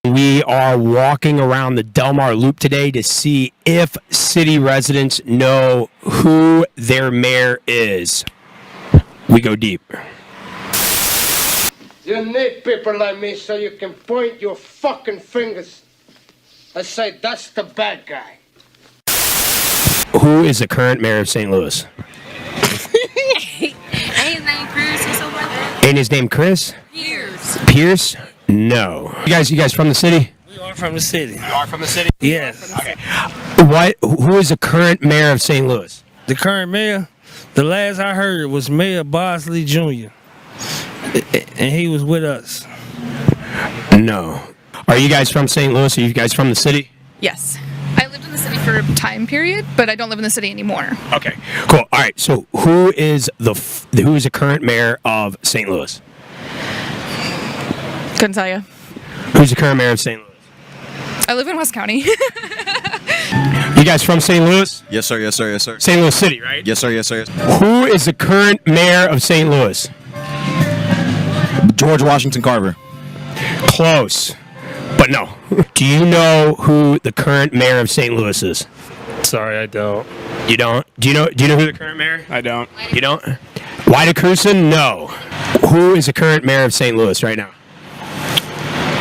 We are walking around the Del Mar Loop today to see if city residents know who their mayor is. We go deep. You need people like me so you can point your fucking fingers and say, that's the bad guy. Who is the current mayor of St. Louis? Ain't his name Chris or something like that? Ain't his name Chris? Pierce. Pierce? No. You guys from the city? We are from the city. You are from the city? Yes. Okay. Who is the current mayor of St. Louis? The current mayor, the last I heard was Mayor Bosley Jr. And he was with us. No. Are you guys from St. Louis? Are you guys from the city? Yes. I lived in the city for a time period, but I don't live in the city anymore. Okay, cool. All right, so who is the current mayor of St. Louis? Couldn't tell you. Who's the current mayor of St. Louis? I live in West County. You guys from St. Louis? Yes, sir. Yes, sir. Yes, sir. St. Louis City, right? Yes, sir. Yes, sir. Yes. Who is the current mayor of St. Louis? George Washington Carver. Close, but no. Do you know who the current mayor of St. Louis is? Sorry, I don't. You don't? Do you know who the current mayor? I don't. You don't? White Cruzen? No. Who is the current mayor of St. Louis right now?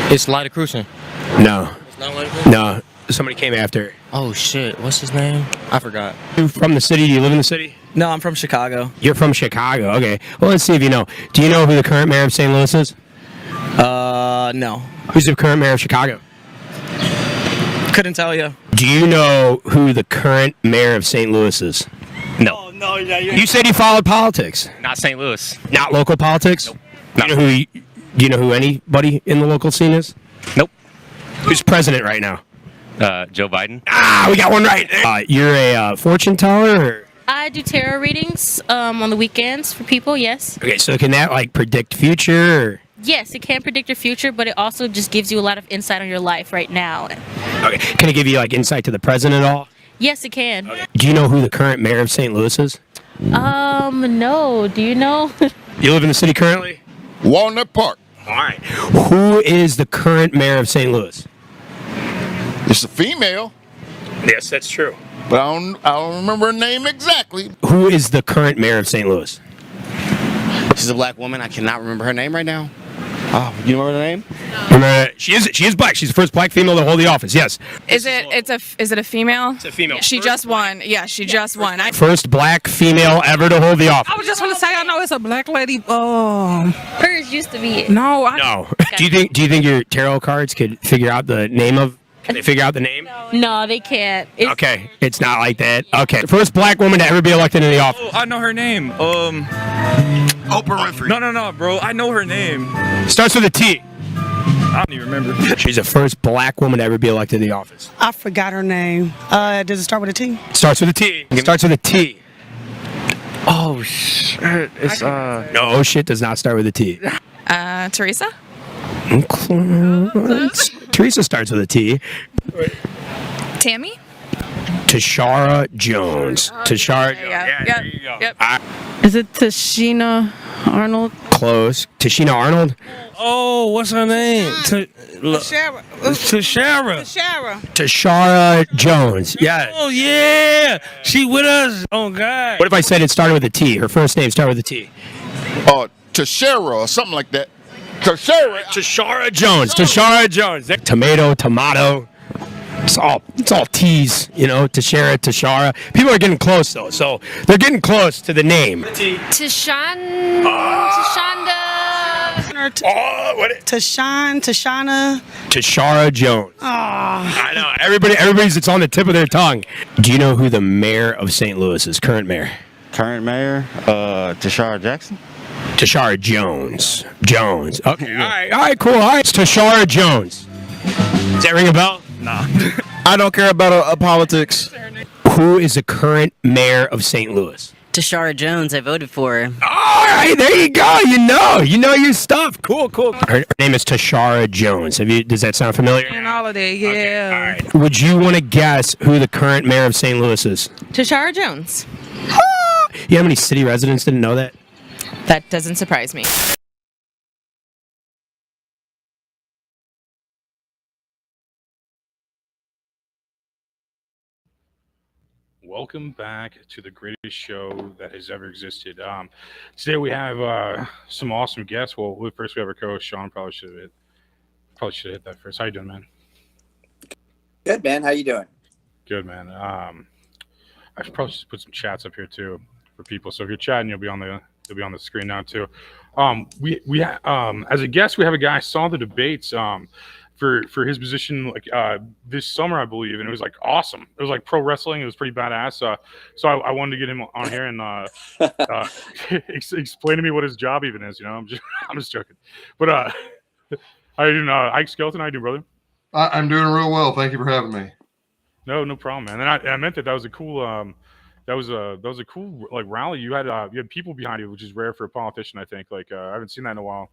It's Lyda Cruzen. No. It's not Lyda Cruzen? No. Somebody came after. Oh, shit. What's his name? I forgot. You from the city? Do you live in the city? No, I'm from Chicago. You're from Chicago. Okay. Well, let's see if you know. Do you know who the current mayor of St. Louis is? No. Who's the current mayor of Chicago? Couldn't tell you. Do you know who the current mayor of St. Louis is? No. Oh, no, yeah, You said you followed politics. Not St. Louis. Not local politics? Nope. Do you know who anybody in the local scene is? Nope. Who's president right now? Joe Biden. Ah, we got one right. You're a fortune teller? Or? I do tarot readings on the weekends for people, yes. Okay, so can that like predict future? Or? Yes, it can predict your future, but it also just gives you a lot of insight on your life right now. Okay, can it give you like insight to the president at all? Yes, it can. Okay. Do you know who the current mayor of St. Louis is? No. Do you know? You live in the city currently? Walnut Park. All right. Who is the current mayor of St. Louis? It's a female, Yes, that's true. but I don't remember her name exactly. Who is the current mayor of St. Louis? She's a black woman. I cannot remember her name right now. Oh, you remember her name? Remember, she is black. She's the first black female to hold the office. Yes. Is it a female? It's a female. She just won. Yeah, she just won. First black female ever to hold the office. I was just going to say, I know it's a black lady. Oh, Hers used to be it. no. No. Do you think your tarot cards could figure out the name of? Can they figure out the name? No, they can't. Okay, it's not like that. Okay, first black woman to ever be elected in the office. Oh, I know her name. Oprah Winfrey. No, bro. I know her name. Starts with a T. I don't even remember. She's the first black woman to ever be elected in the office. I forgot her name. Does it start with a T? Starts with a T. Starts with a T. Oh, shit. It's, No, shit does not start with a T. Teresa? Close. Teresa starts with a T. Tammy? Tashara Jones. Tashara Jones. Yeah. There you go. Yep. Is it Tashina Arnold? Close. Tashina Arnold. Oh, what's her name? Tashara. Tashara Jones. Yeah. Oh, yeah. She with us. Oh, God. What if I said it started with a T? Her first name started with a T. Tashara or something like that. Tashara Jones. Tashara Jones. Tomato. It's all T's, you know, Tashara. People are getting close though, so they're getting close to the name. Tashonda. Tashana. Tashara Jones. I know. Everybody's it's on the tip of their tongue. Do you know who the mayor of St. Louis is? Current mayor. current mayor, Tashara Jackson. Tashara Jones. Okay. All right. Cool. All right. It's Tashara Jones. Does that ring a bell? Nah. I don't care about politics. Who is the current mayor of St. Louis? Tashara Jones, I voted for her. All right, there you go. You know your stuff. Cool. Her name is Tashara Jones. Does that sound familiar? And all of that, yeah. Okay, all right. Would you want to guess who the current mayor of St. Louis is? Tashara Jones. You know how many city residents didn't know that? That doesn't surprise me. Welcome back to the greatest show that has ever existed. Today we have some awesome guests. Well, first we have our co-host Sean. Probably should have hit that first. How you doing, man? Good, man. How you doing? Good, man. I should probably just put some chats up here too for people. So if you're chatting, you'll be on the screen now too. We as a guest we have a guy. I saw the debates. For his position this summer, I believe, and it was like awesome. It was like pro wrestling. It was pretty badass. So I wanted to get him on here and explain to me what his job even is. I'm just joking. But how you doing, Ike Skelton? How you doing, brother? I'm doing real well. Thank you for having me. No problem, man. And I meant that was a cool that was a cool like rally. You had people behind you, which is rare for a politician. I think I haven't seen that in a while.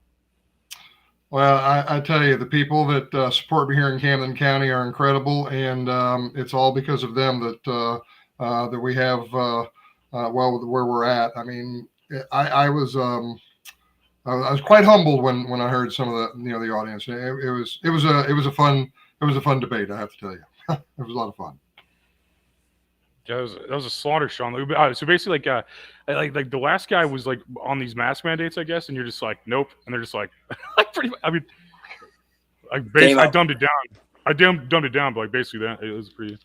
Well, I tell you, the people that support me here in Camden County are incredible, and it's all because of them that we have where we're at. I mean, I was quite humbled when I heard some of the the audience. It was a fun debate. I have to tell you, it was a lot of fun. Yeah, that was a slaughter, Sean. So basically, like the last guy was like on these mask mandates, I guess, and you're just like, nope, and they're just like, pretty. I mean, I dumbed it down. I dumbed it down, but like basically that it was pretty.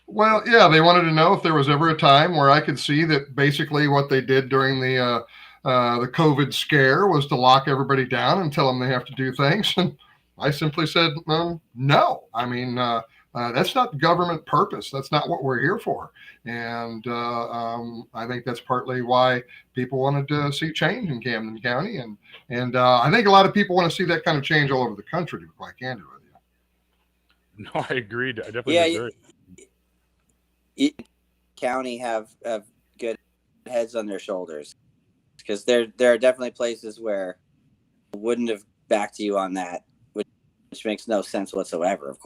Well, yeah, they wanted to know if there was ever a time where I could see that basically what they did during the COVID scare was to lock everybody down and tell them they have to do things, and I simply said, no. I mean. That's not government purpose. That's not what we're here for. And I think that's partly why people wanted to see change in Camden County. And I think a lot of people want to see that kind of change all over the country, to be quite candid with you. No, I agreed. I definitely agree. County have good heads on their shoulders, because there are definitely places where I wouldn't have backed you on that, which makes no sense whatsoever, of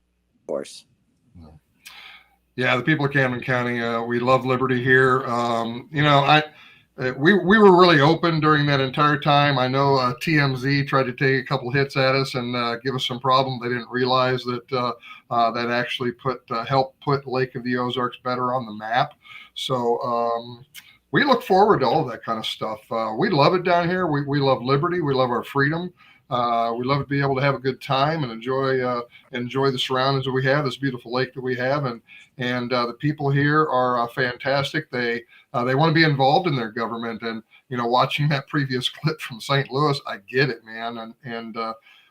course. Yeah, the people of Camden County, we love liberty here. We were really open during that entire time. I know TMZ tried to take a couple hits at us and give us some problem. They didn't realize that that actually helped put Lake of the Ozarks better on the map. So we look forward to all of that kind of stuff. We love it down here. We love liberty. We love our freedom. We love to be able to have a good time and enjoy the surroundings that we have, this beautiful lake that we have, and the people here are fantastic. They want to be involved in their government, and watching that previous clip from St. Louis, I get it, man, and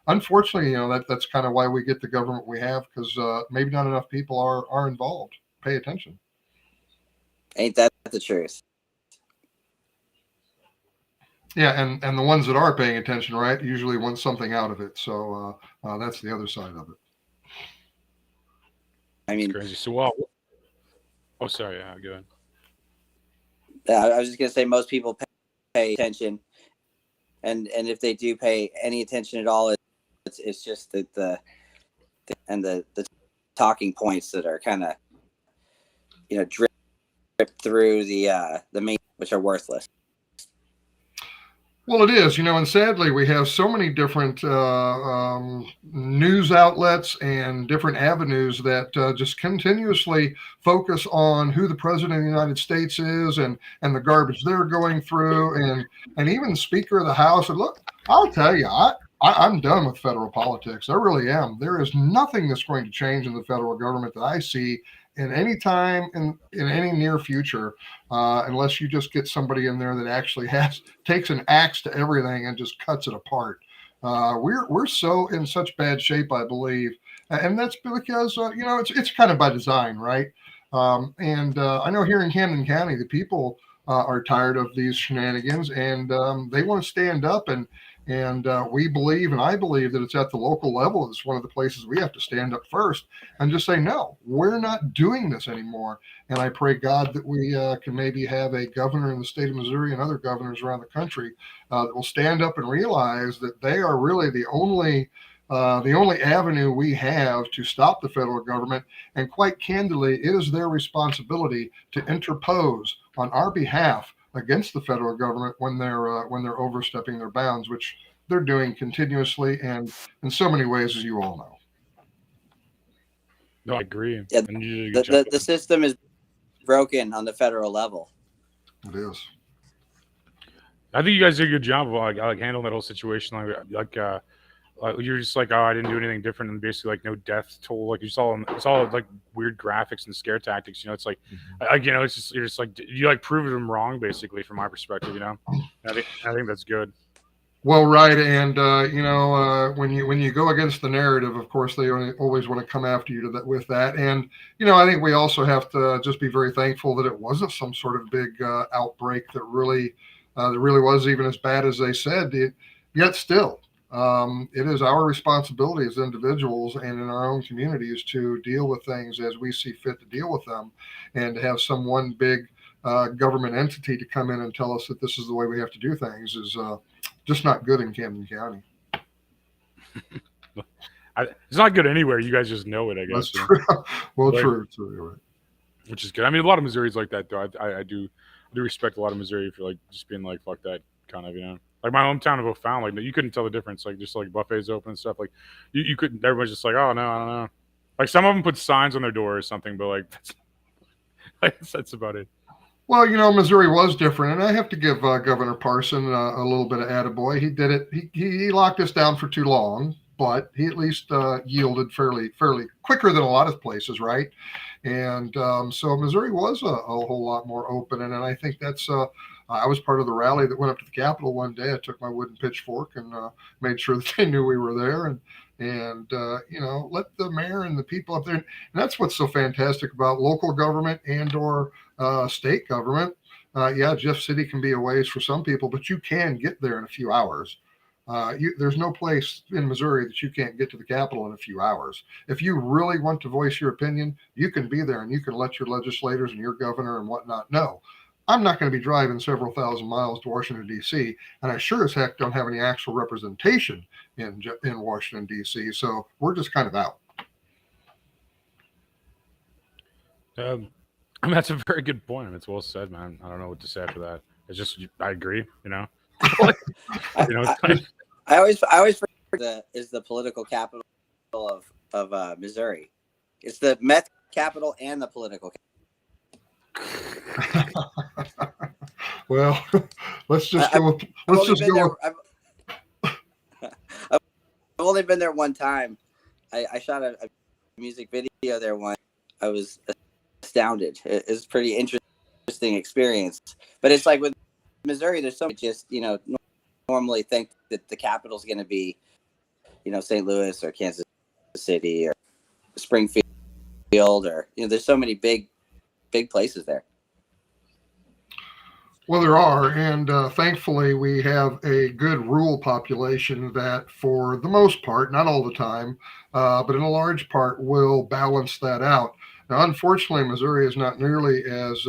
unfortunately, that's kind of why we get the government we have, because maybe not enough people are involved. Pay attention. Ain't that the truth? Yeah, and the ones that are paying attention, right, usually want something out of it. So that's the other side of it. I mean, crazy. So, oh, sorry. Yeah, go ahead. I was just gonna say most people pay attention, and if they do pay any attention at all, it's just that the talking points that are kind of drip through the main, which are worthless. Well, it is, and sadly, we have so many different news outlets and different avenues that just continuously focus on who the president of the United States is and the garbage they're going through, and even Speaker of the House. And look, I'll tell you, I'm done with federal politics. I really am. There is nothing that's going to change in the federal government that I see in any time in any near future, unless you just get somebody in there that actually takes an axe to everything and just cuts it apart. We're so in such bad shape, I believe, and that's because it's kind of by design, right? And I know here in Camden County, the people are tired of these shenanigans, and they want to stand up and And we believe, and I believe, that it's at the local level. It's one of the places we have to stand up first and just say, no, we're not doing this anymore. And I pray God that we can maybe have a governor in the state of Missouri and other governors around the country that will stand up and realize that they are really the only avenue we have to stop the federal government. And quite candidly, it is their responsibility to interpose on our behalf against the federal government when they're overstepping their bounds, which they're doing continuously and in so many ways, as you all know. No, I agree. Yeah, And you did a good job. the system is broken on the federal level. It is. I think you guys did a good job of like handling that whole situation. Like you're just like, oh, I didn't do anything different, and basically like no death toll. Like it's all like weird graphics and scare tactics. You know, it's like, it's just you're just like you like proved them wrong basically from my perspective. You know, I think that's good. Well, right, and when you go against the narrative, of course, they always want to come after you with that. And I think we also have to just be very thankful that it wasn't some sort of big outbreak that really was even as bad as they said. Yet still, it is our responsibility as individuals and in our own communities to deal with things as we see fit to deal with them, and to have some one big government entity to come in and tell us that this is the way we have to do things is just not good in Camden County. It's not good anywhere. You guys just know it, I guess. That's true. Well, true. Right. Which is good. I mean, a lot of Missouri's like that, though. I do respect a lot of Missouri for like just being like, fuck that, kind of, Like my hometown of O'Fallon, like you couldn't tell the difference. Like just like buffets open and stuff. Like you couldn't. Everybody's just like, oh no, I don't know. Like some of them put signs on their door or something, but that's about it. Well, Missouri was different, and I have to give Governor Parson a little bit of attaboy. He did it. He locked us down for too long, but he at least yielded fairly quicker than a lot of places, right? And so Missouri was a whole lot more open, and I think that's. I was part of the rally that went up to the Capitol one day. I took my wooden pitchfork and made sure that they knew we were there, and let the mayor and the people up there. And that's what's so fantastic about local government and/or state government. Jeff City can be a ways for some people, but you can get there in a few hours. There's no place in Missouri that you can't get to the Capitol in a few hours. If you really want to voice your opinion, you can be there and you can let your legislators and your governor and whatnot know. I'm not going to be driving several thousand miles to Washington, D.C., and I sure as heck don't have any actual representation in Washington, D.C., so we're just kind of out. I mean, that's a very good point. It's well said, man. I don't know what to say after that. It's just, I agree, I always forget is the political capital of Missouri. It's the meth capital and the political capital. Well, let's just go. I've only been there one time. I shot a music video there once. I was astounded. It's a pretty interesting experience. But it's like with Missouri, there's so much just normally think that the capital's going to be St. Louis or Kansas City or Springfield or there's so many big places there. Well, there are, and thankfully we have a good rural population that, for the most part, not all the time, but in a large part, will balance that out. Now, unfortunately, Missouri is not nearly as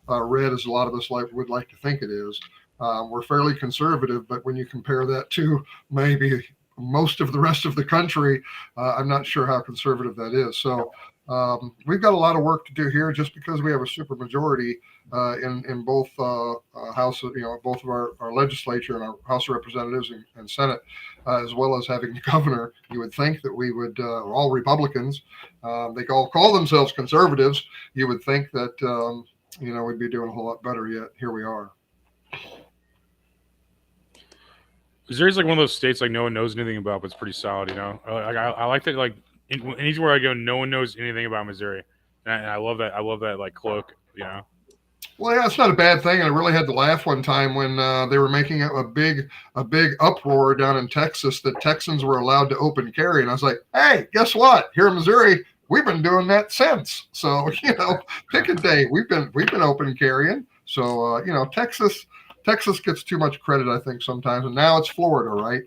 red as a lot of us would like to think it is. We're fairly conservative, but when you compare that to maybe most of the rest of the country, I'm not sure how conservative that is. So we've got a lot of work to do here, just because we have a supermajority in both houses, both of our legislature and our House of Representatives and Senate, as well as having the governor. You would think that we would, all Republicans, they all call themselves conservatives. You would think that, we'd be doing a whole lot better, yet here we are. Missouri's like one of those states like no one knows anything about, but it's pretty solid, I like that, like anywhere I go, no one knows anything about Missouri, and I love that. I love that like cloak, Well, yeah, it's not a bad thing, and I really had to laugh one time when they were making a big uproar down in Texas that Texans were allowed to open carry, and I was like, hey, guess what? Here in Missouri, we've been doing that since. So pick a day. We've been open carrying. So Texas Texas gets too much credit, I think, sometimes. And now it's Florida, right?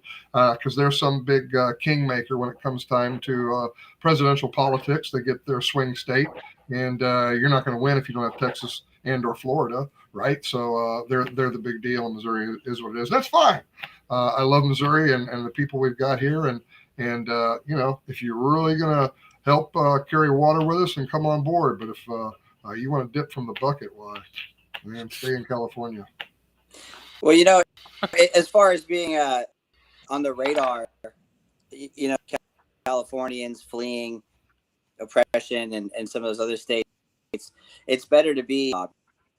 Because there's some big kingmaker when it comes time to presidential politics. They get their swing state, and you're not going to win if you don't have Texas and or Florida, right? So they're the big deal, and Missouri is what it is. That's fine. I love Missouri and the people we've got here, and you know, if you're really gonna help carry water with us, and come on board. But if you want to dip from the bucket, why, man, stay in California. Well, you know, as far as being on the radar, you know, Californians fleeing oppression and some of those other states, it's better to be,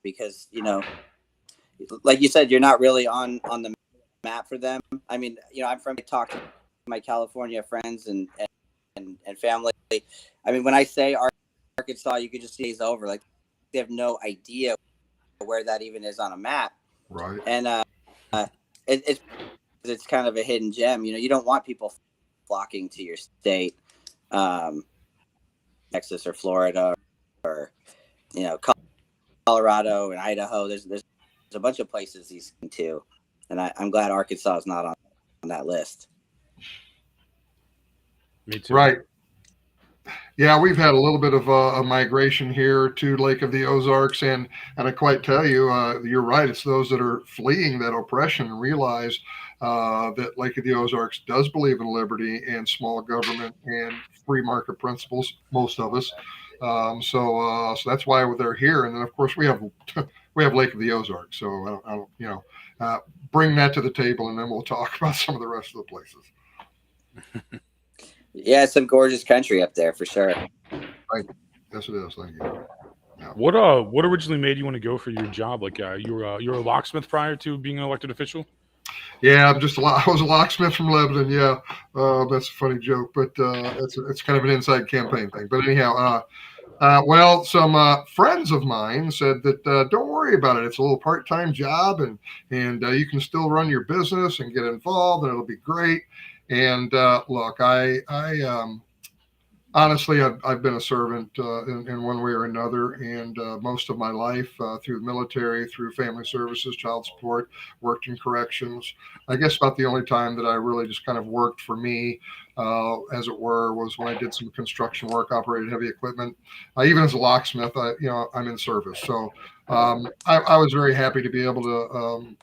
because, you know, like you said, you're not really on the map for them. I mean, you know, I talk to my California friends and family. I mean, when I say Arkansas, you could just see it's over. Like, they have no idea where that even is on a map. Right. And it's kind of a hidden gem. You know, you don't want people flocking to your state, Texas or Florida or, you know, Colorado and Idaho. There's a bunch of places he's to, and I'm glad Arkansas is not on that list. Me too. Right. Yeah, we've had a little bit of a migration here to Lake of the Ozarks, and I quite tell you, you're right. It's those that are fleeing that oppression and realize that Lake of the Ozarks does believe in liberty and small government and free market principles. Most of us, so that's why they're here. And then, of course, we have Lake of the Ozarks. So I don't you know, bring that to the table, and then we'll talk about some of the rest of the places. Yeah, some gorgeous country up there for sure. Right. Yes, it is. Thank you. Yeah. What originally made you want to go for your job? Like, you were a locksmith prior to being an elected official? Yeah, I was a locksmith from Lebanon. Yeah, that's a funny joke, but it's kind of an inside campaign thing. But anyhow, well, some friends of mine said that don't worry about it. It's a little part-time job, and you can still run your business and get involved, and it'll be great. And look, I honestly, I've been a servant in one way or another, and most of my life through the military, through family services, child support, worked in corrections. I guess about the only time that I really just kind of worked for me, as it were, was when I did some construction work, operated heavy equipment. Even as a locksmith, I'm in service. So I was very happy to be able to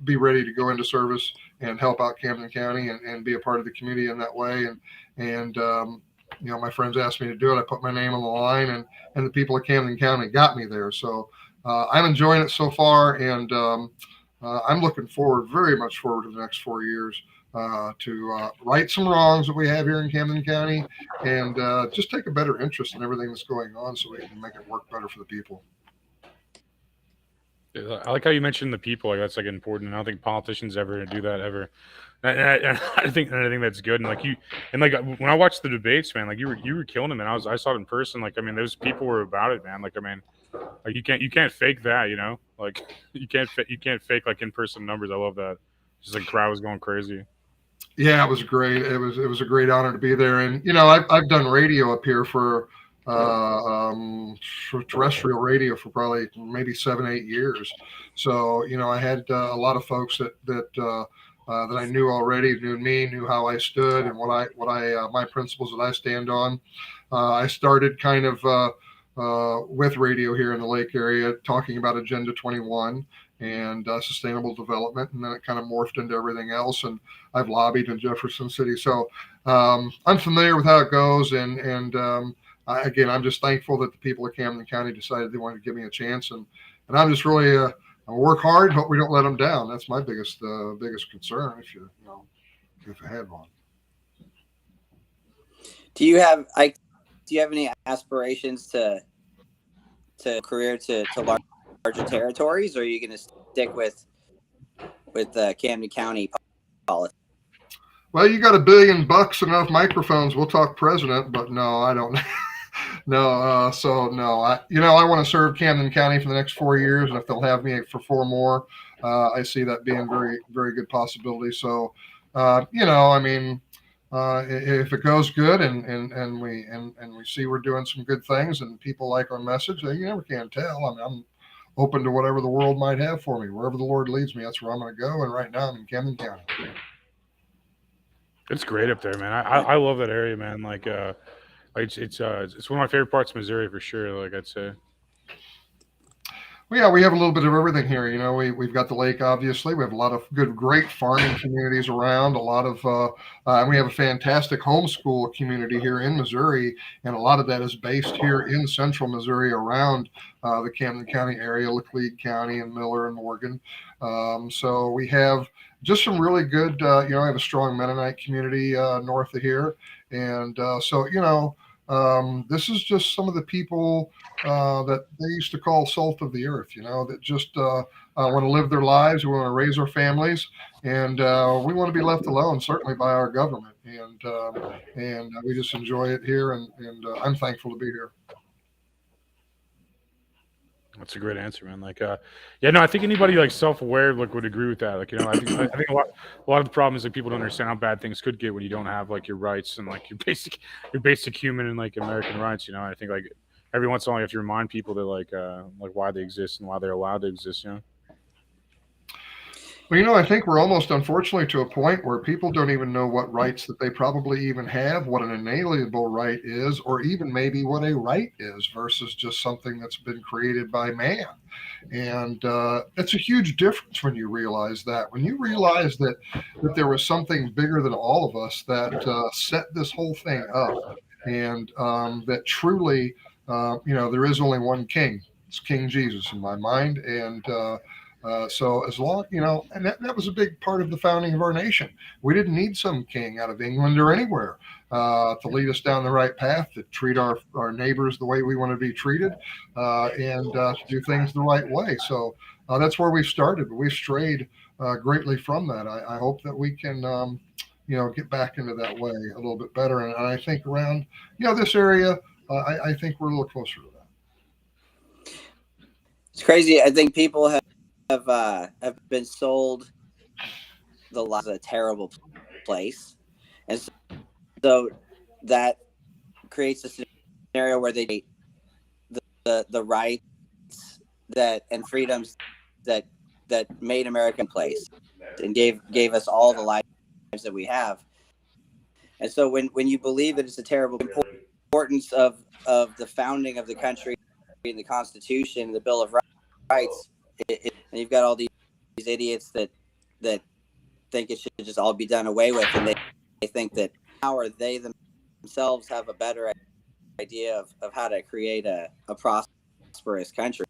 be ready to go into service and help out Camden County and be a part of the community in that way. And you know, my friends asked me to do it. I put my name on the line, and the people of Camden County got me there. So I'm enjoying it so far, and I'm looking very much forward to the next 4 years to right some wrongs that we have here in Camden County, and just take a better interest in everything that's going on, so we can make it work better for the people. I like how you mentioned the people. Like, that's like important. I don't think politicians ever do that ever. And I think that's good. And like when I watched the debates, man, like you were killing them, and I saw it in person. Like, I mean, those people were about it, man. Like, I mean, like you can't fake that, you know. Like you can't fake like in-person numbers. I love that. Just like crowd was going crazy. Yeah, it was great. It was a great honor to be there. And you know, I've done radio up here for terrestrial radio for probably maybe 7-8 years. So, you know, I had a lot of folks that I knew already, knew me, knew how I stood and what I my principles that I stand on. I started kind of with radio here in the Lake area, talking about Agenda 21 and sustainable development, and then it kind of morphed into everything else. And I've lobbied in Jefferson City, so I'm familiar with how it goes. And again, I'm just thankful that the people of Camden County decided they wanted to give me a chance, and I'm just really I work hard, hope we don't let them down. That's my biggest concern, if I had one. Do you have any aspirations to career to larger territories, or are you going to stick with Camden County politics? Well, you got $1 billion, enough microphones. We'll talk president, but no, I don't. No, so no. I want to serve Camden County for the next 4 years, and if they'll have me for 4 more, I see that being very, very good possibility. So, I mean, if it goes good and we see we're doing some good things and people like our message, you never can tell. I mean, open to whatever the world might have for me. Wherever the Lord leads me, that's where I'm going to go. And right now I'm in Camden County. It's great up there, man. I love that area, man. Like it's one of my favorite parts of Missouri for sure. Like I'd say. Well, yeah, we have a little bit of everything here. You know, we've got the lake, obviously. We have a lot of great farming communities around. A lot of, and we have a fantastic homeschool community here in Missouri, and a lot of that is based here in central Missouri around the Camden County area, Laclede County, and Miller and Morgan. So we have just some really good. I have a strong Mennonite community north of here, and this is just some of the people that they used to call salt of the earth, that just want to live their lives. We want to raise our families, and we want to be left alone, certainly by our government. And we just enjoy it here, and I'm thankful to be here. That's a great answer, man. Like, I think anybody like self-aware would agree with that. Like, I think a lot of the problem is that people don't understand how bad things could get when you don't have like your rights and like your basic human and like American rights. I think like every once in a while you have to remind people that like why they exist and why they're allowed to exist. Well, I think we're almost, unfortunately, to a point where people don't even know what rights that they probably even have, what an inalienable right is, or even maybe what a right is versus just something that's been created by man. And it's a huge difference when you realize that. When you realize that there was something bigger than all of us that set this whole thing up, and that truly, there is only one king. It's King Jesus in my mind. And so as long, and that was a big part of the founding of our nation. We didn't need some king out of England or anywhere to lead us down the right path, to treat our neighbors the way we want to be treated, and to do things the right way. So that's where we've started, but we've strayed greatly from that. I hope that we can, get back into that way a little bit better. And I think around, this area, I think we're a little closer to that. It's crazy. I think people have been sold the lies of a terrible place, and so that creates a scenario where they take the rights and freedoms that made America in place and gave us all the lives that we have. And so when you believe that it's a terrible importance of the founding of the country and the Constitution, the Bill of Rights. And you've got all these idiots that think it should just all be done away with, and they think that how are they themselves have a better idea of how to create a prosperous country.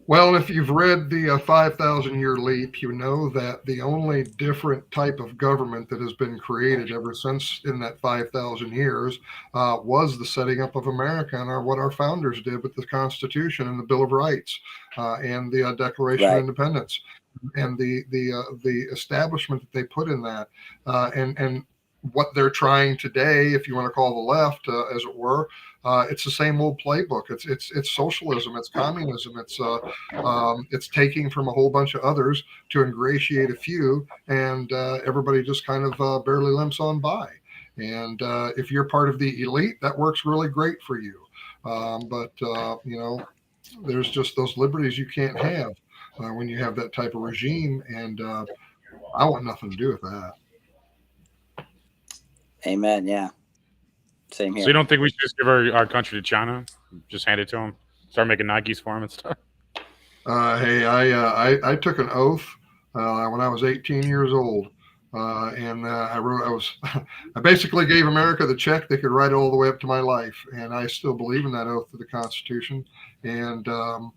Well, if you've read the 5,000-year leap, you know that the only different type of government that has been created ever since in that 5,000 years was the setting up of America and what our founders did with the Constitution and the Bill of Rights and the Declaration of Independence and the establishment that they put in that and what they're trying today, if you want to call the left, as it were. It's the same old playbook. It's socialism. It's communism. It's taking from a whole bunch of others to ingratiate a few, and everybody just kind of barely limps on by. And if you're part of the elite, that works really great for you. But there's just those liberties you can't have when you have that type of regime, and I want nothing to do with that. Amen. Yeah. Same here. So you don't think we should just give our country to China? Just hand it to them? Start making Nikes for them and stuff? Hey, I took an oath when I was 18 years old. And I basically gave America the check they could write all the way up to my life. And I still believe in that oath to the Constitution. And, I'm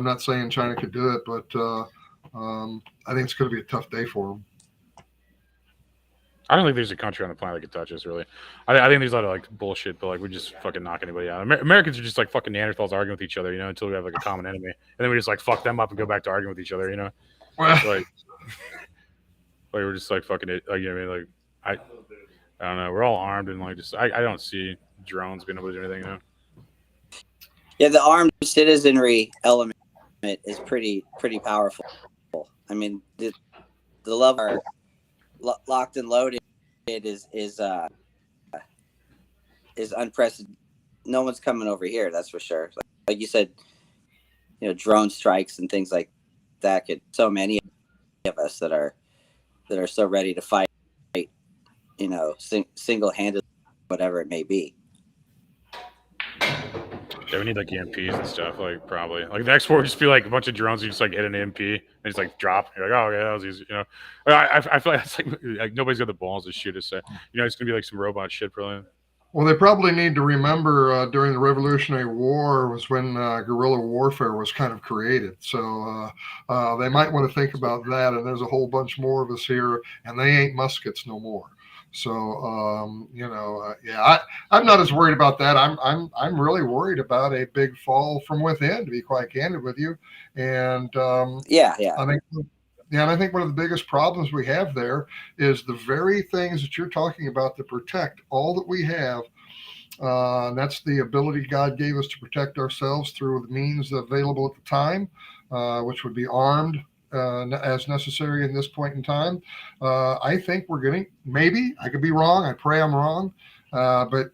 not saying China could do it, but I think it's going to be a tough day for them. I don't think there's a country on the planet that can touch us, really. I think there's a lot of like bullshit, but like we just fucking knock anybody out. Americans are just like fucking Neanderthals arguing with each other, until we have like a common enemy, and then we just like fuck them up and go back to arguing with each other, Well, like we're just like fucking it. Like, like I don't know. We're all armed and like just I don't see drones being able to do anything, Yeah, the armed citizenry element is pretty powerful. I mean, the level are locked and loaded is unprecedented. No one's coming over here, that's for sure. like you said, drone strikes and things like that could, so many of us that are so ready to fight, single-handed, whatever it may be. Yeah, we need like EMPs and stuff. Like probably like the next war would just be like a bunch of drones. You just like hit an EMP and just like drop. You're like, oh yeah, that was easy. I feel like it's like nobody's got the balls to shoot us. It's gonna be like some robot shit probably. Well, they probably need to remember during the Revolutionary War was when guerrilla warfare was kind of created. So they might want to think about that. And there's a whole bunch more of us here, and they ain't muskets no more. So I'm not as worried about that. I'm really worried about a big fall from within, to be quite candid with you. And I think one of the biggest problems we have there is the very things that you're talking about that protect all that we have. And that's the ability God gave us to protect ourselves through the means available at the time, which would be armed as necessary in this point in time. I think we're getting, maybe, I could be wrong. I pray I'm wrong. But,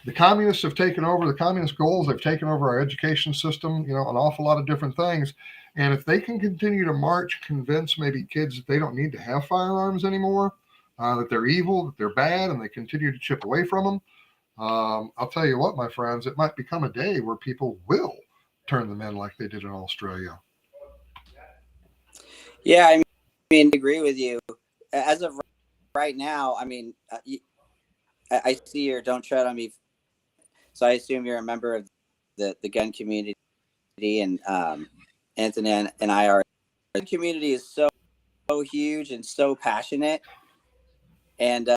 the communists have taken over, the communist goals, they've taken over our education system, an awful lot of different things. And if they can continue to march, convince maybe kids that they don't need to have firearms anymore, that they're evil, that they're bad, and they continue to chip away from them, I'll tell you what, my friends, it might become a day where people will turn them in like they did in Australia. Yeah, I agree with you. As of right now, I see your "Don't Tread on Me," so I assume you're a member of the gun community, and Anthony and I are. The community is so huge and so passionate, and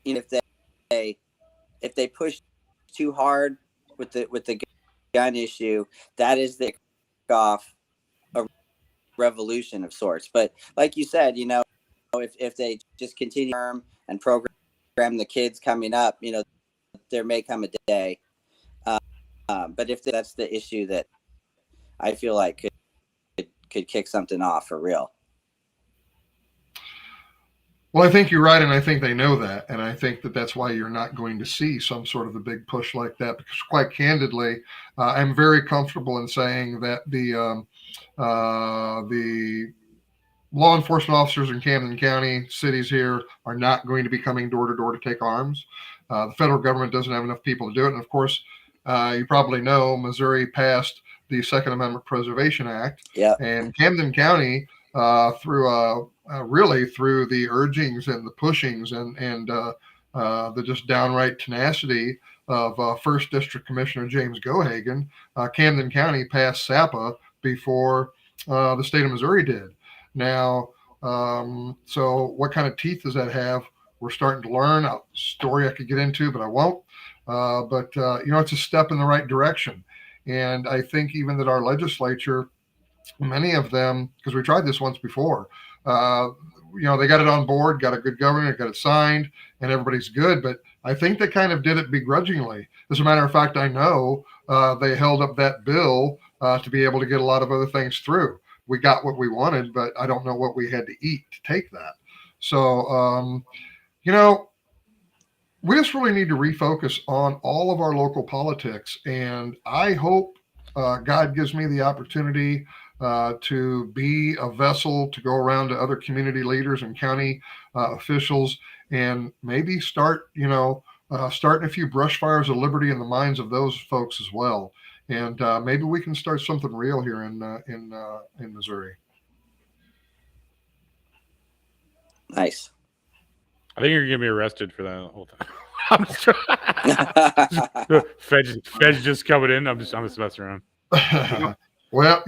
if they push too hard with the gun issue, that is the off a revolution of sorts. But like you said, if they just continue and program the kids coming up, there may come a day. But if that's the issue that I feel like could kick something off for real. Well, I think you're right, and I think they know that, and I think that's why you're not going to see some sort of a big push like that. Because, quite candidly, I'm very comfortable in saying that the law enforcement officers in Camden County, cities here, are not going to be coming door to door to take arms. The federal government doesn't have enough people to do it, and of course, you probably know Missouri passed the Second Amendment Preservation Act, and Camden County, through the urgings and the pushings and the just downright tenacity of First District Commissioner James Gohagan, Camden County passed SAPA before the state of Missouri did. Now, so what kind of teeth does that have? We're starting to learn. A story I could get into, but I won't. But it's a step in the right direction. And I think even that our legislature, many of them, because we tried this once before, they got it on board, got a good governor, got it signed, and everybody's good. But I think they kind of did it begrudgingly. As a matter of fact, I know they held up that bill to be able to get a lot of other things through. We got what we wanted, but I don't know what we had to eat to take that. So, we just really need to refocus on all of our local politics. And I hope God gives me the opportunity to be a vessel to go around to other community leaders and county officials and maybe start, starting a few brush fires of liberty in the minds of those folks as well. And maybe we can start something real here in Missouri. Nice. I think you're gonna be arrested for that whole time. I'm just trying. Feds just coming in. I'm just messing around. Well,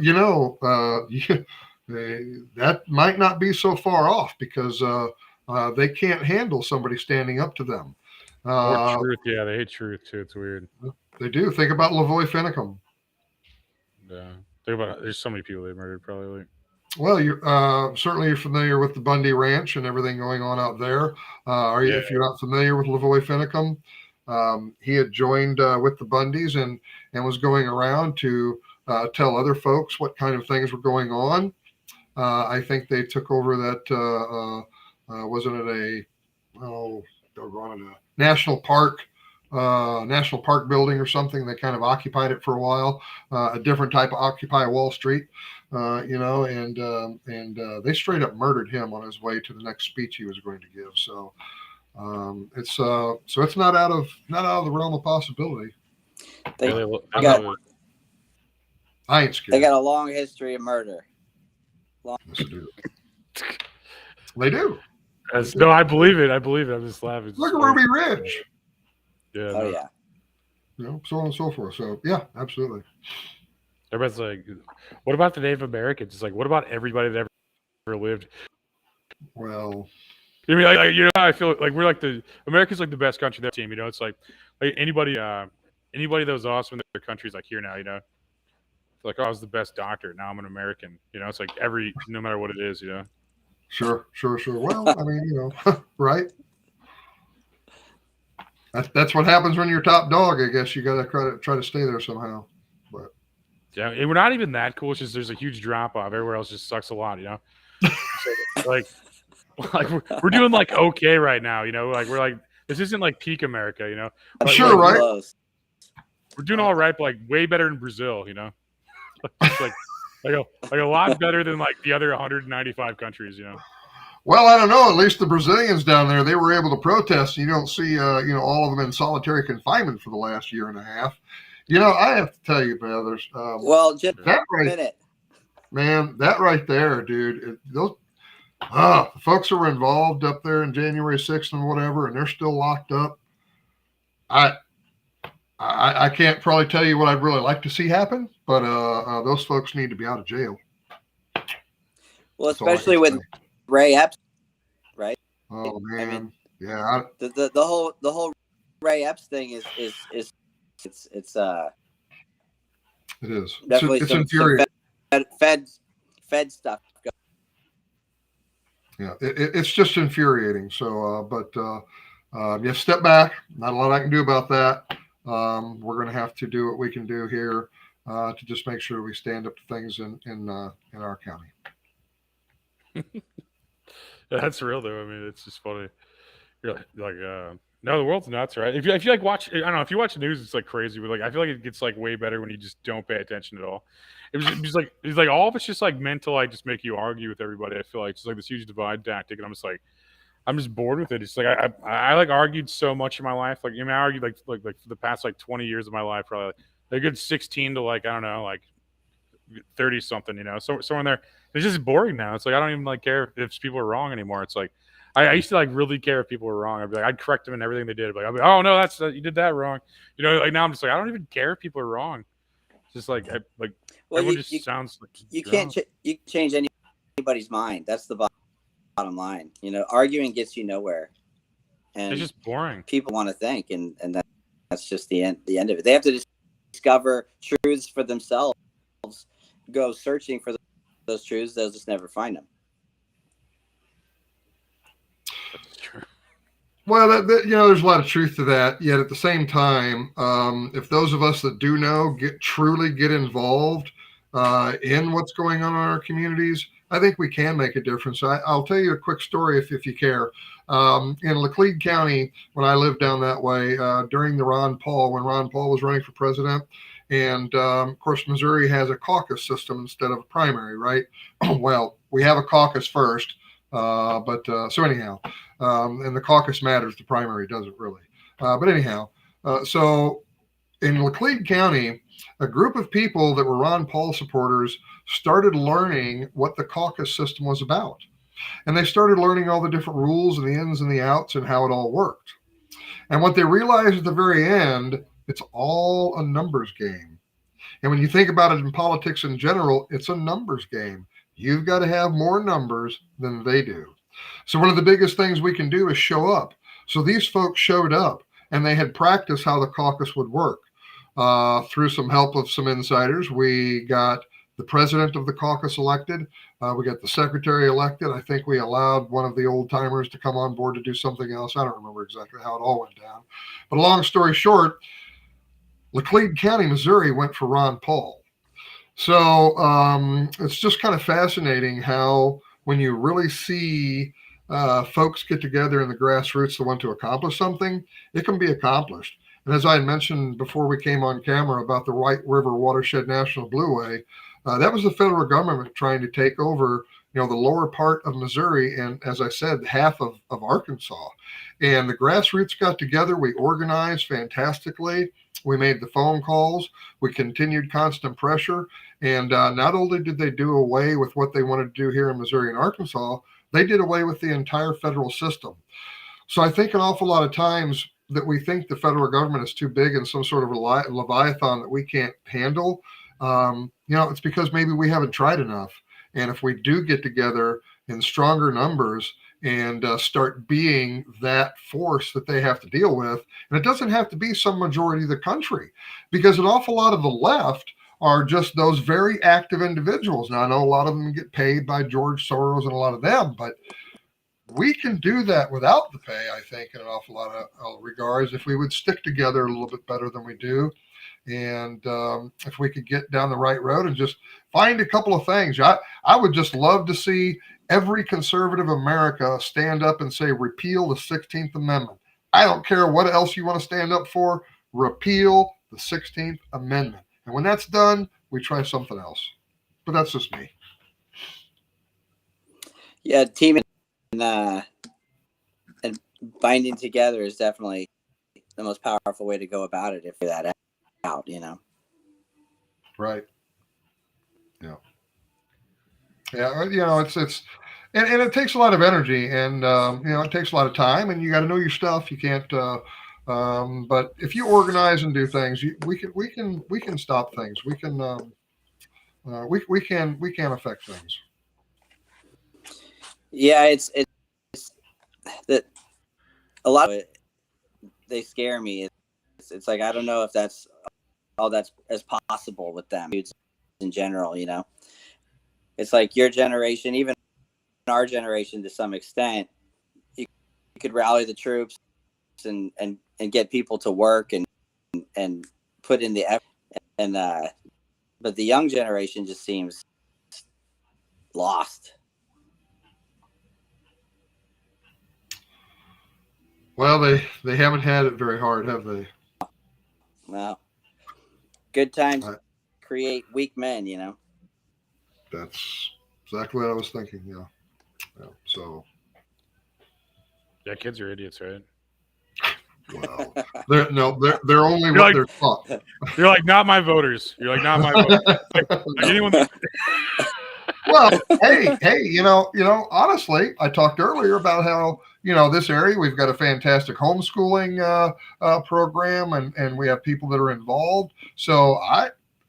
that might not be so far off because they can't handle somebody standing up to them. Or truth, yeah, they hate truth too. It's weird. They do. Think about Lavoy Finicum. Yeah, think about there's so many people they murdered probably. Well, you're certainly familiar with the Bundy Ranch and everything going on out there. Are you? Yeah. If you're not familiar with Lavoy Finicum, he had joined with the Bundys and was going around to tell other folks what kind of things were going on. I think they took over that. Wasn't it a national park National Park building or something. They kind of occupied it for a while, a different type of Occupy Wall Street, and they straight up murdered him on his way to the next speech he was going to give. So it's not out of the realm of possibility. I ain't scared. They got a long history of murder. Yes, they do. They do. No, I believe it. I'm just laughing. Look at Ruby Ridge. Yeah. Oh yeah. So on and so forth. So yeah, absolutely. Everybody's like, what about the Native Americans? It's like, what about everybody that ever lived? Well, I mean, I feel like we're like America's like the best country that team. It's like anybody that was awesome in their country's like here now. Like, oh, I was the best doctor. Now I'm an American. It's like no matter what it is. Sure. Well, I mean, right. That's what happens when you're top dog. I guess you got to try to stay there somehow. But yeah, and we're not even that cool. It's just there's a huge drop off. Everywhere else just sucks a lot. So, like we're doing like okay right now. Like we're like this isn't like peak America. Like, sure, right. Close. We're doing all right, but like way better than Brazil. like a lot better than like the other 195 countries. Well, I don't know. At least the Brazilians down there, they were able to protest. You don't see, all of them in solitary confinement for the last year and a half. I have to tell you, brothers. Well, just that a minute. Man, that right there, dude. The folks that were involved up there in January 6th and whatever, and they're still locked up. I can't probably tell you what I'd really like to see happen, but those folks need to be out of jail. Well, especially with Ray Epps, right? Oh man, I mean, yeah. The whole Ray Epps thing is it is. Definitely it's infuriating. Fed stuff. Yeah, it's just infuriating. So, but step back. Not a lot I can do about that. We're going to have to do what we can do here to just make sure we stand up to things in our county. That's real though. I mean, it's just funny. You're like, no, the world's nuts, right? If you like watch, I don't know, if you watch the news, it's like crazy. But like, I feel like it gets like way better when you just don't pay attention at all. It was like all of it's just like meant to like just make you argue with everybody. I feel like it's like this huge divide tactic, and I'm just bored with it. It's like I like argued so much in my life. Like, I argued like for the past like 20 years of my life, probably like a good 16 to like, I don't know, like 30 something, so somewhere in there. It's just boring now. It's like I don't even like care if people are wrong anymore. It's like I used to like really care if people were wrong. I'd be like, I'd correct them in everything they did. I'd be like, oh no, that's you did that wrong. Like now I'm just like I don't even care if people are wrong. It's just like well, everyone sounds like you can't change anybody's mind. That's the bottom line. Arguing gets you nowhere, and it's just boring. People want to think, and that's just the end of it. They have to discover truths for themselves. Go searching for those truths, they'll just never find them. That's true. Well, there's a lot of truth to that. Yet at the same time, if those of us that do know truly get involved in what's going on in our communities, I think we can make a difference. I'll tell you a quick story if you care. In Laclede County, when I lived down that way, during when Ron Paul was running for president, and of course, Missouri has a caucus system instead of a primary, right? Well, we have a caucus first, so anyhow, and the caucus matters, the primary doesn't really. But anyhow, so in Laclede County, a group of people that were Ron Paul supporters started learning what the caucus system was about. And they started learning all the different rules and the ins and the outs and how it all worked. And what they realized at the very end, it's all a numbers game. And when you think about it in politics in general, it's a numbers game. You've got to have more numbers than they do. So one of the biggest things we can do is show up. So these folks showed up and they had practiced how the caucus would work. Through some help of some insiders, we got the president of the caucus elected. We got the secretary elected. I think we allowed one of the old timers to come on board to do something else. I don't remember exactly how it all went down. But long story short, Laclede County, Missouri went for Ron Paul. So it's just kind of fascinating how when you really see folks get together in the grassroots that want to accomplish something, it can be accomplished. And as I had mentioned before we came on camera about the White River Watershed National Blueway, that was the federal government trying to take over, the lower part of Missouri and, as I said, half of Arkansas. And the grassroots got together. We organized fantastically. We made the phone calls. We continued constant pressure. And not only did they do away with what they wanted to do here in Missouri and Arkansas, they did away with the entire federal system. So I think an awful lot of times that we think the federal government is too big and some sort of leviathan that we can't handle. It's because maybe we haven't tried enough. And if we do get together in stronger numbers and start being that force that they have to deal with, and it doesn't have to be some majority of the country, because an awful lot of the left are just those very active individuals. Now, I know a lot of them get paid by George Soros and a lot of them, but we can do that without the pay, I think, in an awful lot of regards, if we would stick together a little bit better than we do. And if we could get down the right road and just find a couple of things. I would just love to see every conservative America stand up and say, repeal the 16th Amendment. I don't care what else you want to stand up for. Repeal the 16th Amendment. And when that's done, we try something else. But that's just me. Yeah, teaming and binding together is definitely the most powerful way to go about it if you're that out, Right. Yeah. Yeah, it's and it takes a lot of energy, and it takes a lot of time, and you got to know your stuff. You can't but if you organize and do things, we can stop things. We can affect things. Yeah, it's that a lot of it, they scare me. It's like, I don't know if that's all that's as possible with them in general, It's like your generation, even our generation to some extent, you could rally the troops and get people to work and put in the effort. And but the young generation just seems lost. Well, they haven't had it very hard, have they? Well, good times create weak men, That's exactly what I was thinking. Yeah. So. Yeah, kids are idiots, right? Well, they're only what they're taught. You're like, not my voters. You're like, not my voters. Like anyone. Well, hey, honestly, I talked earlier about how, this area, we've got a fantastic homeschooling program, and we have people that are involved. So